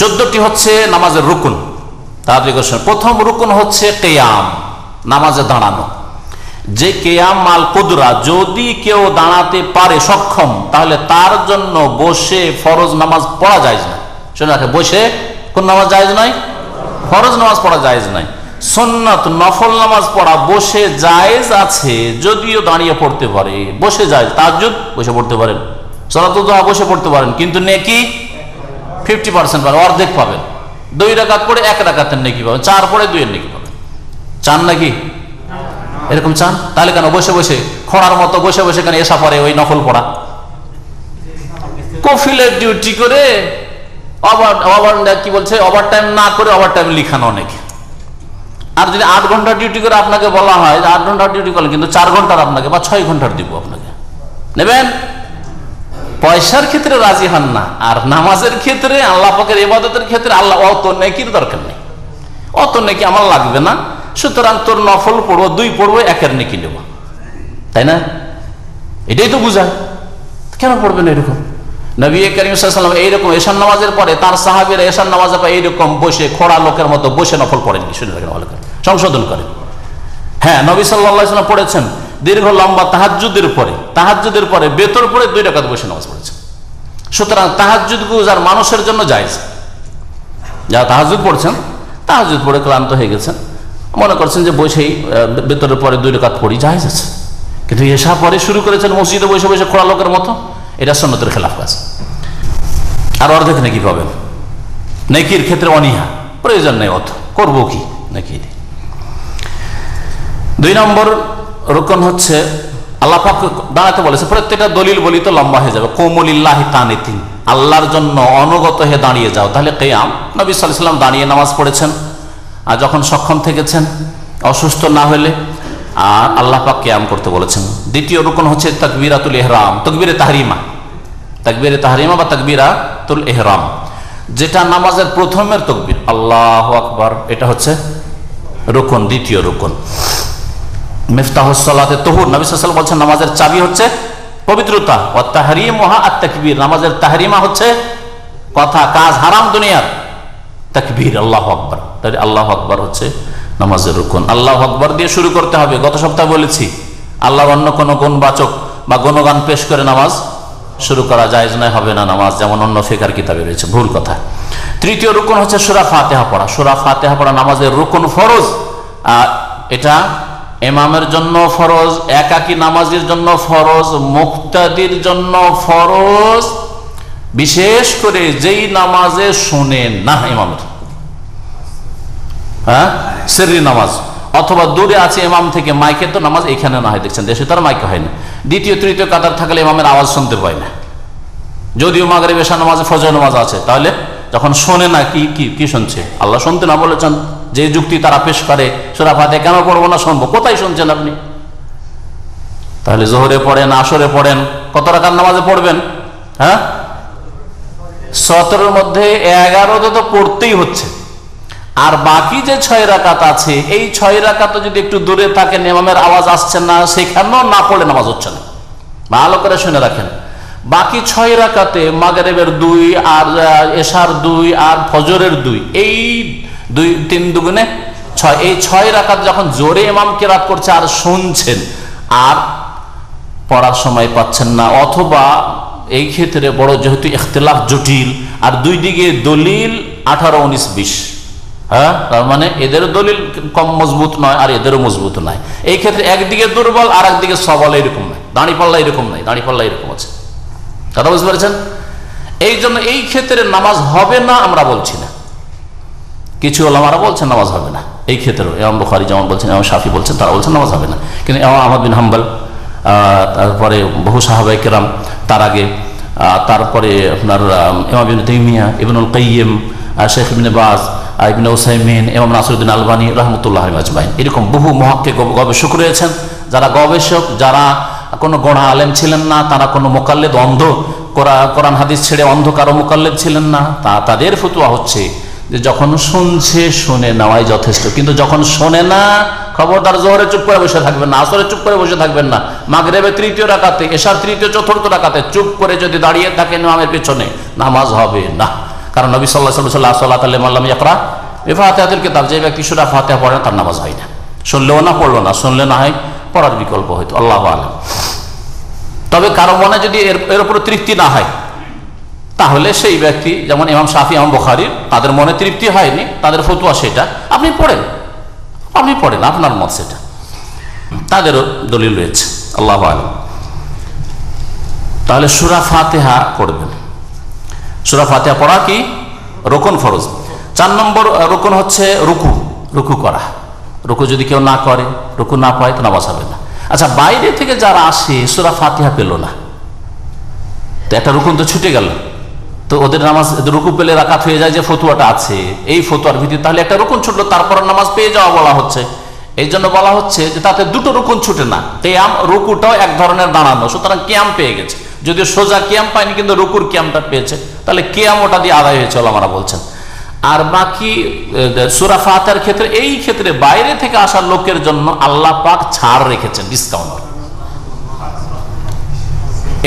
14টি হচ্ছে নামাজের রুকুন। তাড়াতাড়ি করছেন। প্রথম রুকুন হচ্ছে কিয়াম, নামাজে দাঁড়ানো। যে কিয়াম মাল কুদরা, যদি কেউ দাঁড়াতে পারে সক্ষম, তাহলে তার জন্য বসে ফরজ নামাজ পড়া জায়েজ না। শুনে রাখে, বসে কোন নামাজ জায়েজ নয়? ফরজ নামাজ পড়া জায়েজ নয়। সুন্নাত নফল নামাজ পড়া বসে জায়েজ আছে, যদিও দাঁড়িয়ে পড়তে পারে, বসে জায়েজ। তাহাজ্জুদ বসে পড়তে পারেন, সালাতুল দুহা বসে পড়তে পারেন, কিন্তু নেকি 50% পাবেন, অর্ধেক পাবেন। 2 রাকাত পড়ে 1 রাকাতের নেকি পাবেন, 4 পড়ে 2 এর নেকি পাবেন। চান নাকি এরকম? চান? তাহলে কেন বসে বসে খোঁড়ার মতো বসে বসে কেন এসা পড়ে ওই নফল পড়া? কফিলের ডিউটি করে কি বলছে, ওভার টাইম না করে ওভার টাইম লিখানো অনেকে। আর যদি 8 ঘন্টা ডিউটি করে আপনাকে বলা হয় 8 ঘন্টা ডিউটি করেন, কিন্তু 4 ঘন্টার আপনাকে বা 6 ঘন্টার দিব আপনাকে, নেবেন? পয়সার ক্ষেত্রে রাজি হন না, আর নামাজের ক্ষেত্রে, আল্লাহ পাকের ইবাদতের ক্ষেত্রে আল্লাহ অত নেকির দরকার নেই, অত নেকি আমার লাগবে না, সুতরাং তোর নফল পড়বো 2 পড়বো 1 নেকি নেব, তাই না? এটাই তো বুঝায়। কেন পড়বেন এরকম? নবী করিম সাল্লাল্লাহু আলাইহি ওয়াসাল্লাম এইরকম এশার নামাজের পরে তার সাহাবীরা এশার নামাজের পরে এইরকম বসে খোড়া লোকের মতো বসে নফল পড়েননি। শুনে রাখেন, ভালো করে সংশোধন করেন। হ্যাঁ, নবী সাল্লাল্লাহু আলাইহি ওয়াসাল্লাম পড়েছেন দীর্ঘ লম্বা তাহাজ্জুদের পরে বেতর পরে 2 রাকাত বসে নামাজ পড়েছেন। সুতরাং তাহাজ্জুদ গুজার মানুষের জন্য জায়েজ। যারা তাহাজ্জুদ পড়ছেন, তাহাজ্জুদ পড়ে ক্লান্ত হয়ে গেছেন, মনে করছেন যে বসেই বেতরের পরে 2 রাকাত পড়ি, জায়েজ আছে। কিন্তু এশা পরে শুরু করেছেন মসজিদে বসে বসে খোড়া লোকের মতো, এটা সুন্নতের খেলাফ কাজ। আর অর্ধেক নেকি পাবেন। নেকির ক্ষেত্রে অনীহা, প্রয়োজন নেই, অত করবো কি নেকি। 2 নম্বর রুকন হচ্ছে আল্লাহ পাক দাঁড়াতে বলেছে, প্রত্যেকটা দলিল বলি তো লম্বা হয়ে যাবে। কুমুলিল্লাহি কানিতিন, আল্লাহর জন্য অনুগত হয়ে দাঁড়িয়ে যাও। তাহলে কিয়াম, নবী সাল্লাল্লাহু আলাইহি ওয়াসাল্লাম দাঁড়িয়ে নামাজ পড়েছেন, আর যখন সক্ষম থেকেছেন, অসুস্থ না হলে, আর আল্লাহ পাক কিয়াম করতে বলেছেন। দ্বিতীয় রুকন হচ্ছে তাকবীরাতুল ইহরাম, তাকবীরে তাহরিমা, তাকবীরে তাহরিমা বা তাকবীরাতুল ইহরাম, যেটা নামাজের প্রথমের তাকবীর, আল্লাহু আকবার, এটা হচ্ছে রুকন, দ্বিতীয় রুকন। মিফতাহুস সালাতে তুহুর, নবী সাল্লাল্লাহু আলাইহি ওয়াসাল্লাম বলেছেন নামাজের চাবি হচ্ছে পবিত্রতা। ওয়া তাহরিমুহা আত-তাকবীর, নামাজের তাহরিমা হচ্ছে কথা কাজ হারাম দুনিয়ার, তাকবীর আল্লাহু আকবার। তাহলে আল্লাহু আকবার হচ্ছে নামাজের রুকন। আল্লাহু আকবার দিয়ে শুরু করতে হবে। গত সপ্তাহে বলেছি আল্লাহর অন্য কোনো গুণবাচক বা গুণগান পেশ করে নামাজ শুরু করা জায়েজ নয়, হবে না নামাজ, যেমন অন্য ফিকহের কিতাবে রয়েছে, ভুল কথা। তৃতীয় রুকন হচ্ছে সূরা ফাতিহা পড়া। সূরা ফাতিহা পড়া নামাজের রুকন, ফরজ। এটা ইমামের জন্য ফরজ, একাকী নামাজীর জন্য ফরজ, মুক্তাদির জন্য ফরজ, বিশেষ করে যেই নামাজে শোনেন না ইমামের, হ্যাঁ, সিররি নামাজ, অথবা দূরে আছে ইমাম থেকে, মাইকে তো নামাজ এখানে না হয়, দেখছেন দেশে তার মাইকে হয় না। দ্বিতীয় তৃতীয় কাতার থাকলে ইমামের আওয়াজ শুনতে পায় না, যদিও মাগরিব এশা নামাজে ফজর নামাজ আছে, তাহলে যখন শোনে না, কি কি কি শুনছে? আল্লাহ শুনতে না বলেছেন, যে যুক্তি তারা পেশ করে সূরা ফাতিহা কেন পড়বো না, শুনবো, কোথায় শুনছেন আপনি? তাহলে জোহরে পড়েন, আসরে পড়েন, কত রাকাত নামাজে পড়বেন? হ্যাঁ, 17-র মধ্যে 11 তো পড়তেই হচ্ছে, আর বাকি যে 6 রাকাত আছে, এই 6 রাকাত যদি একটু দূরে থাকেন, ইমামের আওয়াজ আসছে না, সেখানেও না পড়লে নামাজ হচ্ছে না। ভালো করে শুনে রাখেন, বাকি 6 রাকাতে মাগরিবের 2 আর এশার 2 আর ফজরের 2, এই 2 3 দুগুণে 6, এই 6 রাকাত যখন জোরে ইমাম কিরাত করছে আর শুনছেন, আর পড়ার সময় পাচ্ছেন না, অথবা এই ক্ষেত্রে বড় যেহেতু ইখতিলাফ জটিল, আর 2 দিকে দলিল 18, 19, 20, হ্যাঁ, তার মানে এদের দলিল কম মজবুত নয় আর এদেরও মজবুত নয়। এই ক্ষেত্রে একদিকে দুর্বল আর একদিকে সবল, এরকম নয়, দাঁড়িপাল্লা এরকম নয়, দাঁড়িপাল্লা এরকম আছে। কথা বুঝতে পেরেছেন? এই জন্য এই ক্ষেত্রে নামাজ হবে না আমরা বলছি না, কিছু ওলামারা বলছেন নামাজ হবে না এই ক্ষেত্রে। ইমাম বুখারী যেমন বলছেন, ইমাম শাফি বলছেন, তারা বলছেন নামাজ হবে না, কিন্তু ইমাম আহমদ বিন হাম্বল, তারপরে বহু সাহাবায়ে কেরাম তার আগে, তারপরে আপনার ইমাম ইবনে তাইমিয়া, ইবনুল কাইয়িম, শেখ ইবনে বাজ, ইবনে উসাইমিন, ইমাম নাসিরউদ্দিন আলবানী রাহমাতুল্লাহ আলাইহিম আজমাইন, এরকম বহু মুহাক্কিক গবেষক রয়েছেন যারা গবেষক, যারা কোনো গোঁড়া আলেম ছিলেন না, তারা কোনো মোকাল্লেদ অন্ধ, কোরআন হাদিস ছেড়ে অন্ধ কারো মোকাল্লেদ ছিলেন না। তাদের ফতোয়া হচ্ছে যে যখন শুনছে শুনে নেওয়াই যথেষ্ট, কিন্তু যখন শোনে না খবরদার জোহরে চুপ করে বসে থাকবেন না, আসরে চুপ করে বসে থাকবেন না, মাগরিবে তৃতীয় রাকাতে, এশার তৃতীয় চতুর্থ রাকাতে চুপ করে যদি দাঁড়িয়ে থাকেন ইমামের পেছনে, নামাজ হবে না। কারণ নবী সাল্লাল্লাহু আলাইহি ওয়াসাল্লাম সাল্লাল্লাহু আলাইহি ওয়াসাল্লাম ইয়াকরা বিফাতিহাতিল কিতাব, যে ব্যক্তি সূরা ফাতিহা পড়ে তার নামাজ হয় না। শুনলেও না, পড়লো না, শুনলে না হয় পড়ার বিকল্প হয়তো, আল্লাহু আলাম। তবে কারো মনে যদি এর উপর তৃপ্তি না হয়, তাহলে সেই ব্যক্তি, যেমন ইমাম শাফি, ইমাম বুখারী, তাদের মনে তৃপ্তি হয়নি, তাদের ফতোয়া সেটা, আপনি পড়েন, আপনার মত সেটা, তাদেরও দলিল রয়েছে, আল্লাহু আলাম। তাহলে সূরা ফাতিহা পড়বেন। সূরা ফাতিহা পড়া কি রুকুন ফরজ। 4 নম্বর রুকুন হচ্ছে রুকু করা। রুকু যদি কেউ না করে, রুকু না পায়, তো নামাজ হবে না। আচ্ছা, বাইরে থেকে যারা আসে সূরা ফাতিহা পেল না, তো একটা রুকুন তো ছুটে গেল, তো ওদের নামাজ রুকু পেলে রাকাত হয়ে যায়, যে ফতুয়াটা আছে এই ফতুয়ার ভিত্তিতে, তাহলে একটা রুকুন ছুটলো, তারপর নামাজ পেয়ে যাওয়া বলা হচ্ছে। এই জন্য বলা হচ্ছে যে তাতে দুটো রুকুন ছুটে না, কিয়াম, রুকুটাও এক ধরনের দাঁড়ানো, সুতরাং কিয়াম পেয়ে গেছে। যদিও সোজা কিয়াম পায়নি, কিন্তু রুকুর কিয়ামটা পেয়েছে, তাহলে কিয়াম ওটা দিয়ে আদায় হয়েছে, ওলামারা বলছেন। আর বাকি সূরা ফাতিহার ক্ষেত্রে, এই ক্ষেত্রে বাইরে থেকে আসা লোকের জন্য আল্লাহ পাক ছাড় রেখেছেন, ডিসকাউন্ট,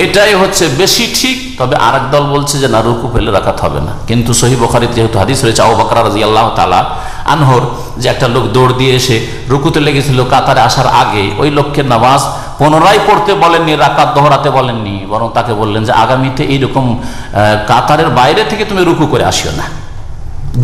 এটাই হচ্ছে বেশি ঠিক। তবে আরেক দল বলছে যে না, রুকু পেলে রাকাত হবে না। কিন্তু সহিহ বুখারীতে যেহেতু হাদিস রয়েছে আবু বকর রাদিয়াল্লাহু তাআলা আনহুর, যে একটা লোক দৌড় দিয়ে এসে রুকুতে লেগেছিল কাতারে আসার আগে, ওই লোককে নামাজ পুনরায় পড়তে বলেননি, রাকাত দোহরাতে বলেননি, বরং তাকে বললেন যে আগামীতে এইরকম কাতারের বাইরে থেকে তুমি রুকু করে আসিও না।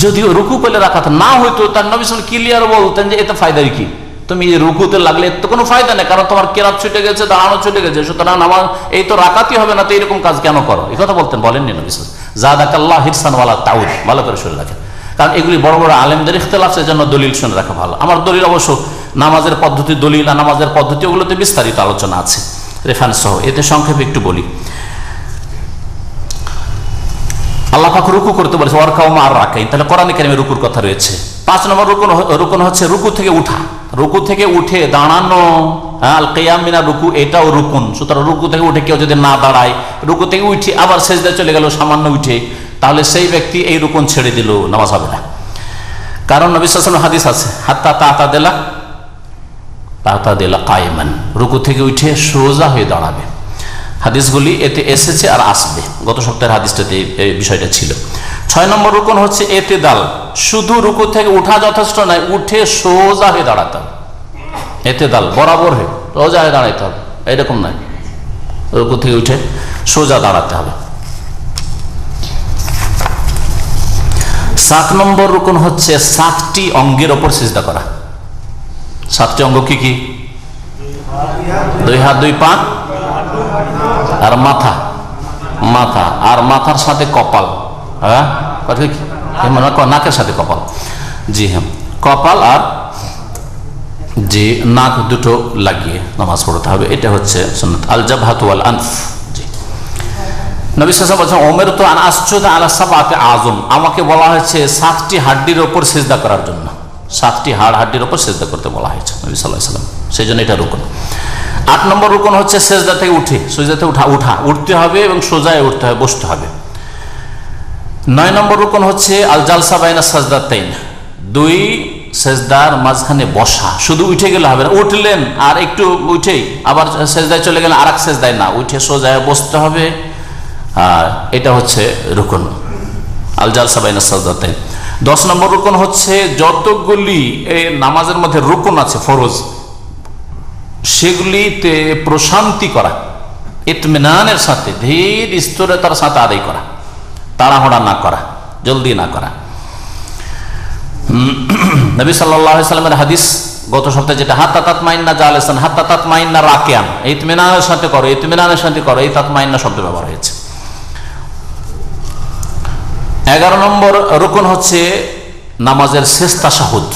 যদিও রুকু পেলে রাকাত না হইতো, তার নবী সাল্লাল্লাহু আলাইহি ওয়াসাল্লাম ক্লিয়ার বলতেন যে এতে ফায়দা কি, তুমি রুকুতে লাগলে তো কোনো ফায়দা নেই, কারণ তোমার কেরাত ছুটে গেছে, দাঁড়ানো ছুটে গেছে, সুতরাং আমার এই তো রাকাতই হবে না, তো এরকম কাজ কেন করো, এই কথা বলেননি নবী সাল্লাল্লাহু আলাইহি ওয়াসাল্লাম। জাদাকাল্লাহ হিরসান ওয়ালা তাউদ, ভালো করে শুনে রাখেন, কারণ এগুলি বড় বড় আলেমদের ইখতিলাফ, সেজন্য দলিল শুনে রাখা ভালো। আমার দলিল অবশ্য নামাজের পদ্ধতি, দলিল আর নামাজের পদ্ধতি, ওগুলোতে বিস্তারিত আলোচনা আছে রেফারেন্স সহ, এতে সংক্ষেপে একটু বলি। আল্লাহ পাক রুকু করতে বলেছে, ওয়ারকাউ মা'আর রাকিন, তাহলে কোরআনে কারিমে রুকুর কথা রয়েছে। 5 নম্বর রুকুন হচ্ছে রুকু থেকে উঠা, রুকু থেকে উঠে দাঁড়ানো, আল কিয়াম মিনার রুকু, এটাও রুকুন। সুতরাং রুকু থেকে উঠে কেউ যদি না দাঁড়ায়, রুকু থেকে উঠে আবার সেজদায় চলে গেল সামান্য উঠে, তাহলে সেই ব্যক্তি এই রুকুন ছেড়ে দিল, নামাজ হবে না। কারণ নবী সাল্লাল্লাহু আলাইহি ওয়াসাল্লাম হাদিস আছে, হাত্তা তা'তাদিলা কায়মান, রুকু থেকে উঠে সোজা হয়ে দাঁড়াবে। হাদিসগুলি এতে এসেছে আর আসবে, গত সপ্তাহের হাদিসটাতে এই বিষয়টা ছিল। 6 নম্বর রুকুন হচ্ছে এতেদাল, শুধু রুকু থেকে উঠা যথেষ্ট নয়, উঠে সোজা হয়ে দাঁড়াতে হবে। এতেদাল বরাবর হয়ে সোজা হয়ে দাঁড়াইতে হবে, এরকম নয়, রুকু থেকে উঠে সোজা দাঁড়াতে হবে। 7 নম্বর রুকুন হচ্ছে 7টি অঙ্গের ওপর সিজদা করা। 7টি অঙ্গ কি কি? 2 হাত 2 পা আর মাথা, আর মাথার সাথে কপাল, হ্যাঁ নাকের সাথে কপাল, জি হ্যাঁ, কপাল আর যে নাক দুটো লাগিয়ে নামাজ পড়তে হবে, এটা হচ্ছে সুন্নাত। আল জাবহাতু ওয়াল আনফ, জি। নবী সাল্লাল্লাহু আলাইহি ওয়াসাল্লাম উমিরতু আন আসজুদা আলা সাবআতি আযম, আমাকে বলা হয়েছে 7টি হাড্ডির উপর সিজদা করার জন্য, 7টি হাড্ডির উপর সিজদা করতে বলা হয়েছে নবী সাল্লাল্লাহু আলাইহি ওয়াসাল্লাম, সেজন্য এটা রুকুন। 8 নম্বর রুকুন হচ্ছে সেজদা থেকে উঠে, সেজদাতে উঠতে হবে এবং সোজায় উঠতে হবে, বসতে হবে। 9 নম্বর রুকুন হচ্ছে আল জালসা বাইনা সাজদাতাইন, 2 সেজদার মাঝখানে বসা। শুধু উঠে গেলে হবে না, উঠলেন আর একটু উঠেই আবার সেজদায় চলে গেলেন, আরেক সেজদায় না, উঠে সোজায় বসতে হবে, আর এটা হচ্ছে রুকুন, আল জালসা বাইনা সাজদাতাইন। 10 নম্বর রুকুন হচ্ছে যতগুলি এই নামাজের মধ্যে রুকুন আছে ফরজ, সেগুলিতে প্রশান্তি করা, ইতমিনানের সাথে, ধীর স্থিরতার সাথে আদায় করা, তাড়াহুড়া না করা, জলদি না করা। নবী সাল্লাল্লাহু আলাইহি ওয়াসাল্লামের হাদিস গত সপ্তাহে যেটা, হাত্তা তাতমাইন্না জালিসান হাত্তা তাতমাইন্না রাকিয়ান, ইতমিনানের সাথে করো, ইতমিনানের সাথে করো, এই তাতমাইন্না শব্দ ব্যবহার হয়েছে। 11 নম্বর রুকুন হচ্ছে নামাজের শেষ তাশাহুদ,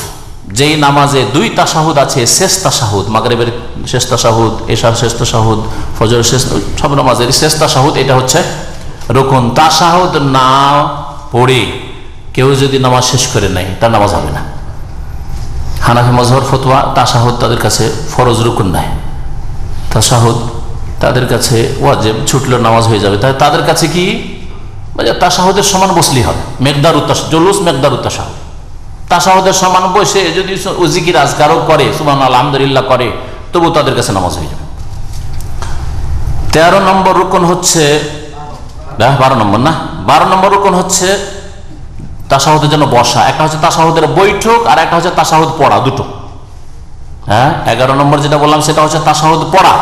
যেই নামাজে 2 তাশাহুদ আছে, শেষ তাশাহুদ, মাগরিবের শেষ তাশাহুদ, এশার শেষ তাশাহুদ, ফজরের শেষ, সব নামাজের শেষ তাশাহুদ, এটা হচ্ছে রুকুন। তাশাহুদ না পড়ে কেউ যদি নামাজ শেষ করে নেয় তার নামাজ হবে না। হানাফি মাযহাবের ফতোয়া, তাশাহুদ তাদের কাছে ফরজ, রুকুন নাই। তাশাহুদ তাদের কাছে ওয়াজিব, ছুটলেও নামাজ হয়ে যাবে। তাই তাদের কাছে কি তাশাহুদের সমান বসলেই হবে। মেকদারুত জুলুস মেকদারুত তাশাহুদ, তাশাহুদের সমান বসে যদি জিকির আজকারও করে, সুবহানাল্লাহ আলহামদুলিল্লাহ করে, তবু তাদের কাছে নামাজ হয়ে যাবে। 13 নম্বর রুকন হচ্ছে 12 নম্বর না, 12 নম্বর রুকন হচ্ছে তাশাহুদের জন্য বসা। একটা হচ্ছে তাশাহুদের বৈঠক, আর একটা হচ্ছে তাশাহুদ পড়া, দুটো। হ্যাঁ, 11 নম্বর যেটা বললাম সেটা হচ্ছে তাশাহুদ পড়া,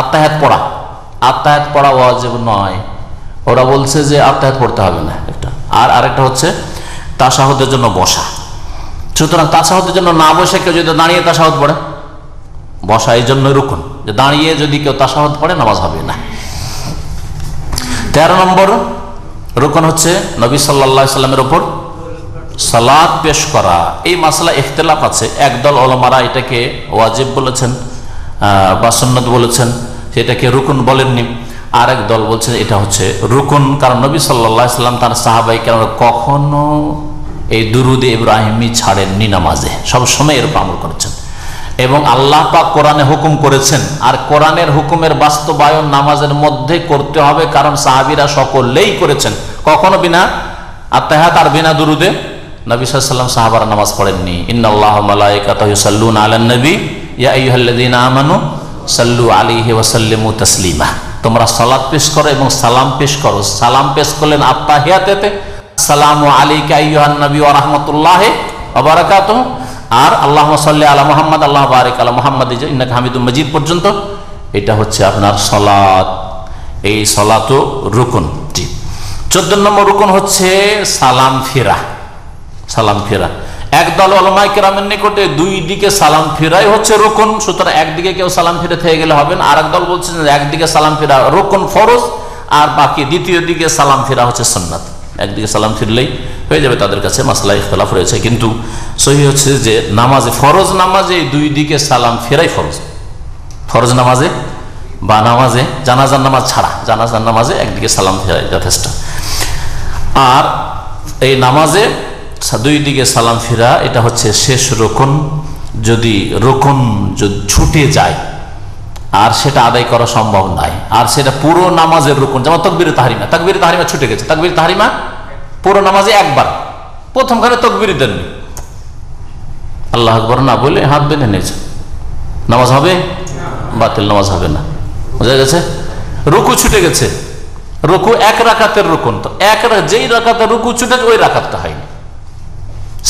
আত্তাহিয়াত পড়া। আত্তাহিয়াত পড়া ওয়াজিব নয়, ওরা বলছে যে আত্তাহিয়াত পড়তে হবে না একটা। আর আরেকটা হচ্ছে তাশাহুদের জন্য বসা। সুতরাং তাশাহুদের জন্য না বসে কেউ যদি দাঁড়িয়ে তাশাহুদ পড়ে, বসা এই জন্য রুকুন, যে দাঁড়িয়ে যদি কেউ তাশাহুদ পড়ে নামাজ হবে না। 13 নম্বর রুকুন হচ্ছে নবী সাল্লাল্লাহু আলাইহি সাল্লামের উপর সালাত পেশ করা। এই মাসলা ইখতিলাফ আছে, একদল উলামারা এটাকে ওয়াজিব বলেছেন বা সুন্নাত বলেছেন, সেটাকে রুকুন বলেননি। আরেক দল বলছেন এটা হচ্ছে রুকুন, কারণ নবী সাল্লাল্লাহু আলাইহি সাল্লাম তার সাহাবায়ে কেরাম কখনো এই দুরুদে ইব্রাহিমি ছাড়েননি নামাজে, সব সময় এর আমল করেছেন। এবং আল্লাহ পাক কোরআনে হুকুম করেছেন, আর কোরআনের হুকুমের বাস্তবায়ন নামাজের মধ্যে করতে হবে, কারণ সাহাবীরা সকলেই করেছেন। কখনো বিনা আত্তাহিয়াত আর বিনা দুরুদে নবী সাল্লাল্লাহু আলাইহি ওয়াসাল্লাম সাহাবারা নামাজ পড়েননি। ইন্নাল্লাহা ওয়া মালাইকাতাহু ইউসাল্লুনা আলান নবী ইয়া আইয়ুহাল্লাযীনা আমানু সাল্লু আলাইহি ওয়া সাল্লিমু তাসলিমা। তোমরা সালাত পেশ করো এবং সালাম পেশ করো। সালাম পেশ করলেন আত্তাহিয়াতে, আসসালামু আলাইকা আইয়ুহান নবী ওয়া রাহমাতুল্লাহি ওয়া বারাকাতুহু, আর আল্লাহুম্মা সাল্লি আলা মুহাম্মাদ আল্লাহুম্মা বারিক আলা মুহাম্মাদ ইন্নাকা হামিদুম মাজিদ পর্যন্ত। এটা হচ্ছে আপনার সালাত, এই সালাতও রুকুন। 14 নম্বর রুকুন হচ্ছে সালাম ফেরা। সালাম ফেরা, একদল উলামায়ে কেরামের নিকটে 2 দিকে সালাম ফেরাই হচ্ছে রুকুন। সুতরাং একদিকে কেউ সালাম ফিরে থেকে গেলে হবে না। আর একদল বলছেন যে একদিকে সালাম ফেরা রুকুন ফরজ, আর বাকি দ্বিতীয় দিকে সালাম ফেরা হচ্ছে সুন্নাত। একদিকে সালাম ফিরলেই হয়ে যাবে, তাদের কাছে মাসলা ইখতিলাফ রয়েছে। কিন্তু সহিহ হচ্ছে যে নামাজে, ফরজ নামাজে 2 দিকে সালাম ফেরাই ফরজ। ফরজ নামাজে বা নামাজে, জানাজার নামাজ ছাড়া, জানাজার নামাজে একদিকে সালাম ফেরাই যথেষ্ট। আর এই নামাজে 2 দিকে সালাম ফেরা, এটা হচ্ছে শেষ রুকুন। যদি রুকুন ছুটে যায় আর সেটা আদায় করা সম্ভব নয়, আর সেটা পুরো নামাজের রুকুন, যেমন তাকবীরে তাহরিমা, তাকবীরে তাহরিমা ছুটে গেছে, তাকবীরে তাহরিমা পুরো নামাজে একবার, প্রথমখানে তাকবীর দেননি, আল্লাহু আকবার না বলে হাত বেঁধে নিয়েছে, নামাজ হবে? বাতিল, নামাজ হবে না। বোঝা গেছে? রুকু ছুটে গেছে, রুকু 1 রাকাতের রুকুন, তো যেই রাকাতে রুকু ছুটে ওই রাকাতটা হয়নি।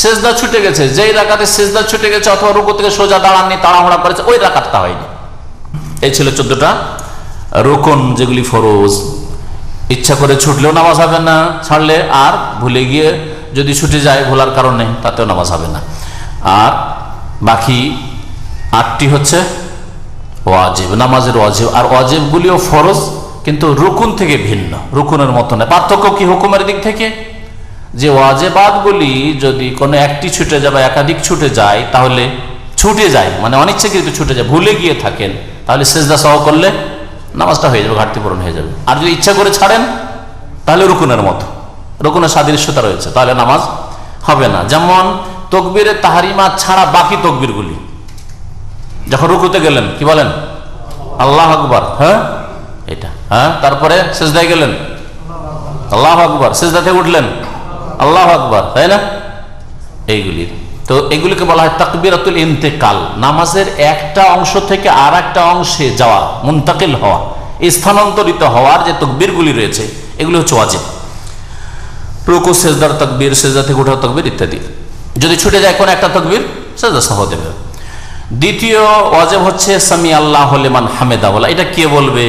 সেজদা ছুটে গেছে, যেই রাকাতে সেজদা ছুটে গেছে অথবা রুকু থেকে সোজা দাঁড়াননি, তাড়াহুড়া করেছে, ওই রাকাতটা হয়নি। এই ছিল 14টা রুকুন যেগুলি ফরজ। ইচ্ছা করে ছুটলেও নামাজ হবে না, ছাড়লে, আর ভুলে গিয়ে যদি ছুটে যায় ভোলার কারণে, তাতেও নামাজ হবে না। আর বাকি 8টি হচ্ছে ওয়াজিব, নামাজের ওয়াজিব। আর ওয়াজিবগুলিও ফরজ, কিন্তু রুকুন থেকে ভিন্ন, রুকুনের মতো না। পার্থক্য কি হুকুমের দিক থেকে? যে ওয়াজিবাতগুলি যদি কোনো একটি ছুটে যায় বা একাধিক ছুটে যায়, তাহলে ছুটে যায় মানে অনিচ্ছাকৃত ছুটে যায়, ভুলে গিয়ে থাকেন, তাহলে সেজদা সহ করলে নামাজটা হয়ে যাবে, ঘাটতি পূরণ হয়ে যাবে। আর যদি ইচ্ছা করে ছাড়েন তাহলে রুকুনের মতো, রুকুনের সাদৃশ্যতা রয়েছে, তাহলে নামাজ হবে না। যেমন তাকবীরে তাহরিমা ছাড়া বাকি তাকবীরগুলি, যখন রুকুতে গেলেন কি বলেন? আল্লাহু আকবার, হ্যাঁ এটা, হ্যাঁ, তারপরে সিজদায় গেলেন আল্লাহু আকবার, সিজদা থেকে উঠলেন আল্লাহু আকবার, তাই না? এইগুলি, তো এগুলিকে বলা হয় তাকবীরাতুল ইন্তেকাল। নামাজের একটা অংশ থেকে আর একটা অংশে যাওয়া, মুনতাকিল হওয়া, স্থানান্তরিত হওয়ার যে তাকবীরগুলি রয়েছে, এগুলি হচ্ছে ওয়াজিব। রুকু সেজদার তাকবীর, সেজদা থেকে ওঠার তাকবীর ইত্যাদি। যদি ছুটে যায় কোন একটা তাকবীর, সেজদা সহ দেবে। দ্বিতীয় ওয়াজিব হচ্ছে সামি আল্লাহু লিমান হামিদা বলা। এটা কে বলবে?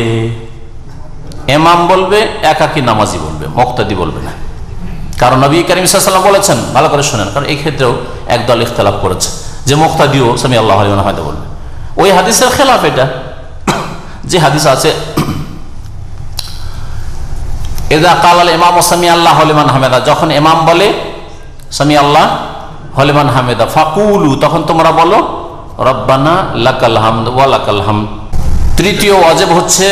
ইমাম বলবে, একাকী নামাজি বলবে, মুক্তাদি বলবে না। কারণ নবী করিম সাল্লাল্লাহু আলাইহি ওয়াসাল্লাম বলেছেন, ভালো করে শুনেন, কারণ এই ক্ষেত্রেও একদল ইখতিলাফ করেছে যে মুক্তাদিও সামি আল্লাহু লিমান হামিদা বলবে। ওই হাদিসের খেলাফ এটা, যে হাদিস আছে ইযা ক্বালাল ইমামু সামি আল্লাহু লিমান হামিদা, যখন ইমাম বলে সামি আল্লাহ হলিমান হামিদা ফাকুলু, তখন তোমরা বলো রব্বানা লাকাল হামদ ওয়া লাকাল হামদ। তৃতীয় ওয়াজিব হচ্ছে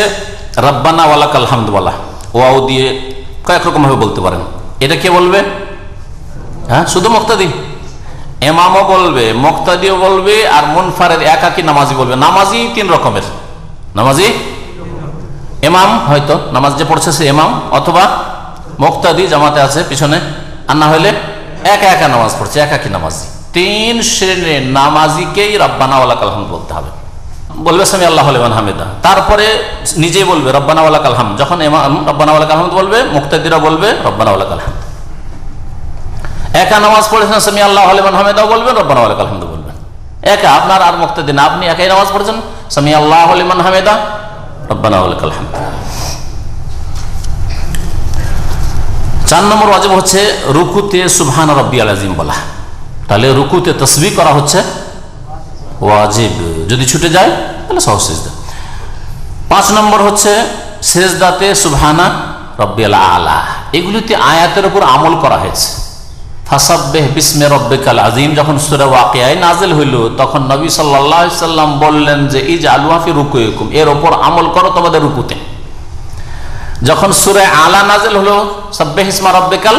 রব্বানা ওয়া লাকাল হামদ বলা। ওয়াও দিয়ে কয়েক রকম ভাবে বলতে পারেন। এটা কে বলবে? হ্যাঁ, শুধু মুক্তাদি? ইমামও বলবে, মুক্তাদিও বলবে, আর মুনফারিদ একাকী নামাজি বলবে। নামাজি তিন রকমের। নামাজি ইমাম, হয়তো নামাজ যে পড়ছে সে ইমাম, অথবা মুক্তাদি জামাতে আছে পিছনে, আর না হলে একা একা নামাজ পড়ছে, একাকী নামাজি। তিন শ্রেণীর নামাজিকেই রব্বানা ওয়া লাকাল হামদ বলতে হবে। বলবে সামি আল্লাহু লিমান হামিদা, তারপরে নিজেই বলবে রব্বানা ওয়া লাকাল হামদ। যখন ইমাম রব্বানা ওয়া লাকাল হামদ বলবে, মুক্তাদিরা বলবে রব্বানা ওয়া লাকাল হামদ। একা নামাজ পড়েছেন, সামি আল্লাহু লিমান হামিদা বলবেন, রব্বানা ওয়া লাকাল হামদ বলবেন। একা, আপনার আর মুক্তাদি না, আপনি একাই নামাজ পড়েছেন, সামি আল্লাহু লিমান হামিদা, রব্বানা ওয়া লাকাল হামদ। 4 নম্বর ওয়াজিব হচ্ছে রুকুতে সুবহান রাব্বিয়াল আযীম বলা। তাহলে রুকুতে তাসবিহ করা হচ্ছে ওয়াজিব, যদি ছুটে যায় তাহলে সহজ সিজদা। 5 নম্বর হচ্ছে সিজদাতে সুবহানা রাব্বিয়াল আলা। এগুলিতে আয়াতের উপর আমল করা হয়েছে। ফাসাব্বিহ বিসমি রাব্বিকাল আযীম যখন সূরা ওয়াকিয়ায় নাযিল হইল, তখন নবী সাল্লাল্লাহু আলাইহি সাল্লাম বললেন যে ইজআলুহা ফি রুকুইকুম, এর উপর আমল করো তোমাদের রুকুতে। যখন সূরা আলা নাযিল হলো, সাব্বিহ ইসমা রাব্বিকাল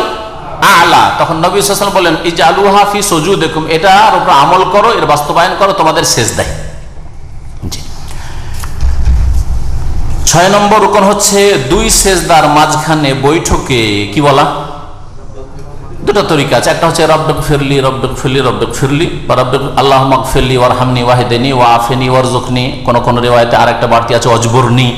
আলা, তখন নবী সাল্লাল্লাহু আলাইহি ওয়াসাল্লাম বললেন ইজআলুহা ফি সুজুদিকুম, এটার উপর আমল করো, এর বাস্তবায়ন করো তোমাদের সিজদায়। 6 নম্বর রুকন হচ্ছে 2 সিজদার মাঝখানে বৈঠকে কি বলা? দুটো তরিকা আছে। একটা হচ্ছে রব্বিক ফিরলি রব্বিক ফিরলি রব্বিক ফিরলি, বা রব্বিক আল্লাহুম্মা গফিরলি ওয়ারহামনি ওয়াহদিনি ওয়াআফিনি ওয়ারযুকনি। কোন কোন রিওয়ায়াতে আরেকটা বাড়তি আছে অজবরনি।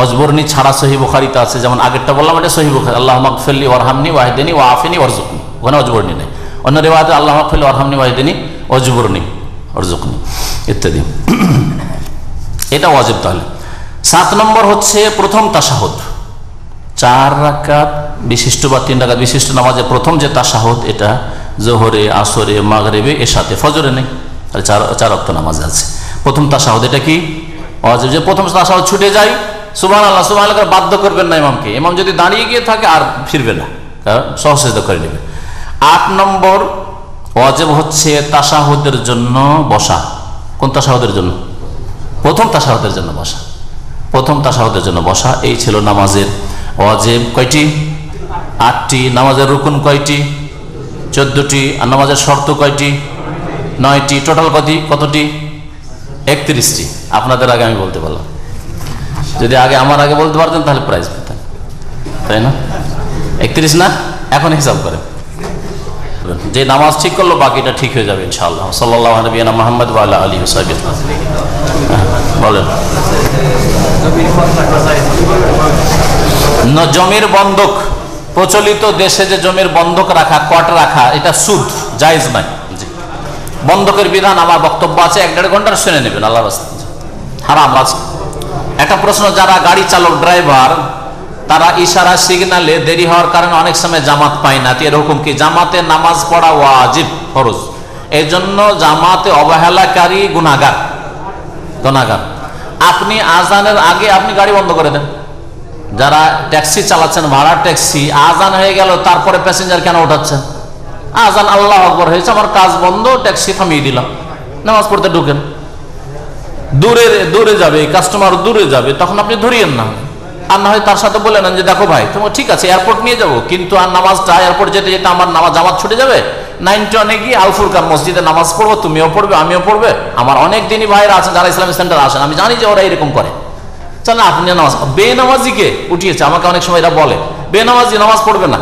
অজবরনি ছাড়া সহিহ বুখারীতে আছে, যেমন আগেরটা বললাম এটা সহিহ বুখারী, আল্লাহুম্মা গফিরলি ওয়ারহামনি ওয়াহদিনি ওয়াআফিনি ওয়ারযুকনি, ওখানে অজবরনি নেই। অন্য রিওয়ায়াতে আল্লাহুম্মা গফিরলি ওয়ারহামনি ওয়াহদিনি অজবরনি ওয়ারযুকনি ইত্যাদি। এটা ওয়াজিব। তাহলে 7 নম্বর হচ্ছে প্রথম তাশাহুদ। 4 রাকাত বিশিষ্ট বা 3 রাকাত বিশিষ্ট নামাজে প্রথম যে তাশাহুদ, এটা জোহরে, আসরে, মাগরিবে, এশাতে, ফজরে নেই। তাহলে 4 ওয়াক্ত নামাজ আছে। প্রথম তাশাহুদ এটা কি ওয়াজিব। যে প্রথম তাশাহুদ ছুটে যায়, সুবহানাল্লাহ সুবহানাল্লাহ বাধ্য করবেন না ইমামকে। ইমাম যদি দাঁড়িয়ে গিয়ে থাকে আর ফিরবে না, কারণ সহজ সিজদা করে নেবে। 8 নম্বর ওয়াজিব হচ্ছে তাশাহুদের জন্য বসা। কোন তাশাহুদের জন্য? প্রথম তাশাহুদের জন্য বসা। প্রথম তাশাহুদের জন্য বসা। এই ছিল নামাজের ওয়াজিব কয়টি? 8টি। নামাজের রুকুন কয়টি? 14টি। আর নামাজের শর্ত কয়টি? 9টি। টোটাল কতটি? 31টি। আপনাদের আগে আমি বলতে পারলাম। যদি আমার আগে বলতে পারতেন তাহলে প্রাইজ পেতেন, তাই না? 31 না? এখন হিসাব করেন। যে নামাজ ঠিক করলো বাকিটা ঠিক হয়ে যাবে ইনশাআল্লাহ। সাল্লাল্লাহু আলাইহি ওয়া মুহাম্মদ ওয়া আলা আলিহি ওয়া সাহবিহি বলেন। জমির বন্ধক, প্রচলিত দেশে যে জমির বন্ধক রাখা, কট রাখা, এটা সুদ, জায়েজ নয়। বন্ধকের বিধান আমার বক্তব্য আছে, 1-1.5 ঘন্টার শুনে নেবেন, আল্লাহর রাস্তায় হারাম আছে। একটা প্রশ্ন, যারা গাড়ি চালক ড্রাইভার, তারা ইশারা সিগন্যালে দেরি হওয়ার কারণে অনেক সময় জামাত পায় না, এরকম কি? জামাতে নামাজ পড়া ওয়াজিব, ফরজ। এই জন্য জামাতে অবহেলাকারী গুনাহগার। আপনি আজানের আগে আপনি গাড়ি বন্ধ করে দেন। যারা ট্যাক্সি চালাচ্ছেন, ভাড়া ট্যাক্সি, আজান হয়ে গেল তারপরে প্যাসেঞ্জার কেন ওঠাচ্ছেন? আজান আল্লাহু আকবার হয়েছে, আমার কাজ বন্ধ, ট্যাক্সি থামিয়ে দিলাম, নামাজ পড়তে ঢুকেন। দূরে যাবে কাস্টমার, দূরে যাবে, তখন আপনি ধরিয়েন না। আর না হয় তার সাথে বলে নেন যে দেখো ভাই, তোমার ঠিক আছে এয়ারপোর্ট নিয়ে যাবো, কিন্তু আর নামাজটা এয়ারপোর্ট যেতে যেতে আমার নামাজ জামাত ছুটে যাবে। 9-10 গিয়ে আল ফুরকান মসজিদে নামাজ পড়বো, তুমিও পড়বে, আমিও পড়বে। আমার অনেক দিনই ভাইরা আছেন যারা ইসলামিক সেন্টার আসেন, আমি জানি যে ওরা এরকম করে। চল আপনি নামাজ, বেনামাজিকে উঠিয়েছে, আমাকে অনেক সময় এরা বলে বেনামাজি নামাজ পড়বে না,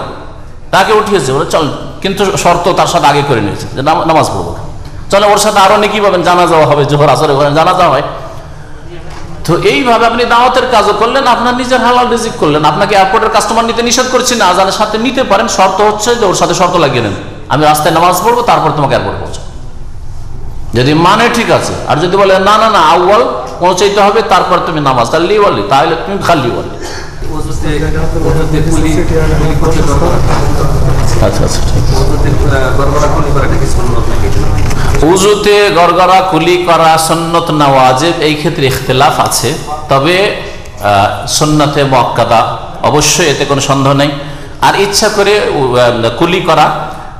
তাকে উঠিয়েছে ওরা, চল, কিন্তু শর্ত তার সাথে আগে করে নিয়েছে যে নামাজ পড়বো। চলে ওর সাথে আরো নেকি পাবেন, জানাজা হবে, জোহর আসরে জানাজা হয়। তো এইভাবে আপনি দাওয়াতের কাজও করলেন, আপনার নিজের হালাল রিজিক করলেন। আপনাকে এয়ারপোর্টের কাস্টমার নিতে নিষেধ করছি না, আজানের সাথে নিতে পারেন, শর্ত হচ্ছে যে ওর সাথে শর্ত লাগিয়ে নেন, আমি রাস্তায় নামাজ পড়বো তারপর তোমাকে এয়ারপোর্টে পৌঁছাবো। যদি মানে ঠিক আছে, আর যদি বলে না না না আউয়াল পৌঁছাইতে হবে তারপর তুমি নামাজ, তাহলে লিওয়ালি, তাহলে তুমি খালি বলি। উযুতে গড়গড়া কুলি করা সুন্নত না ওয়াজিব, এই ক্ষেত্রে ইখতিলাফ আছে। তবে সুন্নতে মুআক্কাদা অবশ্যই, এতে কোনো সন্দেহ নেই। আর ইচ্ছা করে কুলি করা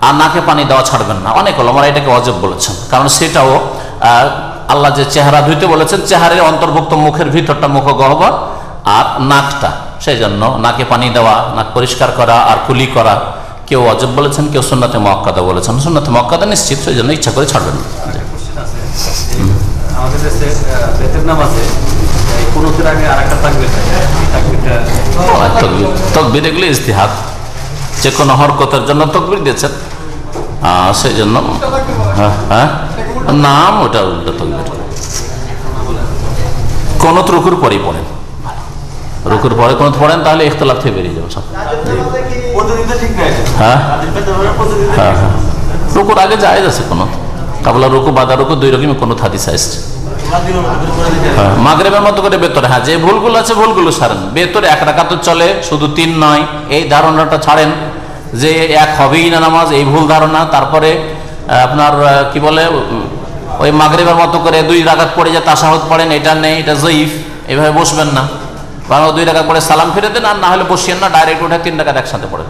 আর নাকে পানি দেওয়া ছাড়বেন না। অনেক ওলামারা এটাকে ওয়াজিব বলেছেন, কারণ সেটাও আল্লাহ যে চেহারা ধুইতে বলেছেন, চেহারের অন্তর্ভুক্ত মুখের ভিতরটা মুখ গহ্বর আর নাকটা, সেই জন্য নাকে পানি দেওয়া, নাক পরিষ্কার করা আর কুলি করা কেউ ওয়াজিব বলেছেন, কেউ সুন্নাতে মুআক্কাদা বলেছেন। সুন্নাতে মুআক্কাদা নিশ্চিত, সেই জন্য ইচ্ছা করে ছাড়বেন না। আমাদের দেশে বেতের নামাজে কুনুতের আগে আরেকটা তাকবীর থাকে, তাকবীর এগুলো ইজতিহাদ, যে কোনো হরকতের জন্য তাকবীর দিয়েছেন, সেই জন্য নাম ওটা উল্টো তাকবীর। কোনত রুকুর পরেই পড়েন, রুকুর পরে কোনত পড়েন, তাহলে ইখতিলাফ থেকে বেরিয়ে যাবে সব। হ্যাঁ হ্যাঁ হ্যাঁ, রুকুর আগে জায়েজ আছে কোনত, কাবলা রুকু বাদা রুকু দুই রকমই কোনত হাদিস আসছে। মাগরিবের মতো করে বেতরে, হ্যাঁ, যে ভুলগুলো আছে ভুলগুলো সারেন। বেতরে এক রাকাত চলে, শুধু 3 নয়, এই ধারণাটা ছাড়েন যে এক হবেই না নামাজ, এই ভুল ধারণা। তারপরে আপনার কি বলে, ওই মাগরিবের মতো করে 2 রাকাত পড়ে যে তাশাহুদ পড়েন, এটা নেই, এটা জয়ীফ, এইভাবে বসবেন না। কারণ 2 রাকাত পরে সালাম ফিরে দেন, আর না হলে বসিয়েন না, ডাইরেক্ট উঠে 3 রাকাত একসাথে পড়েন।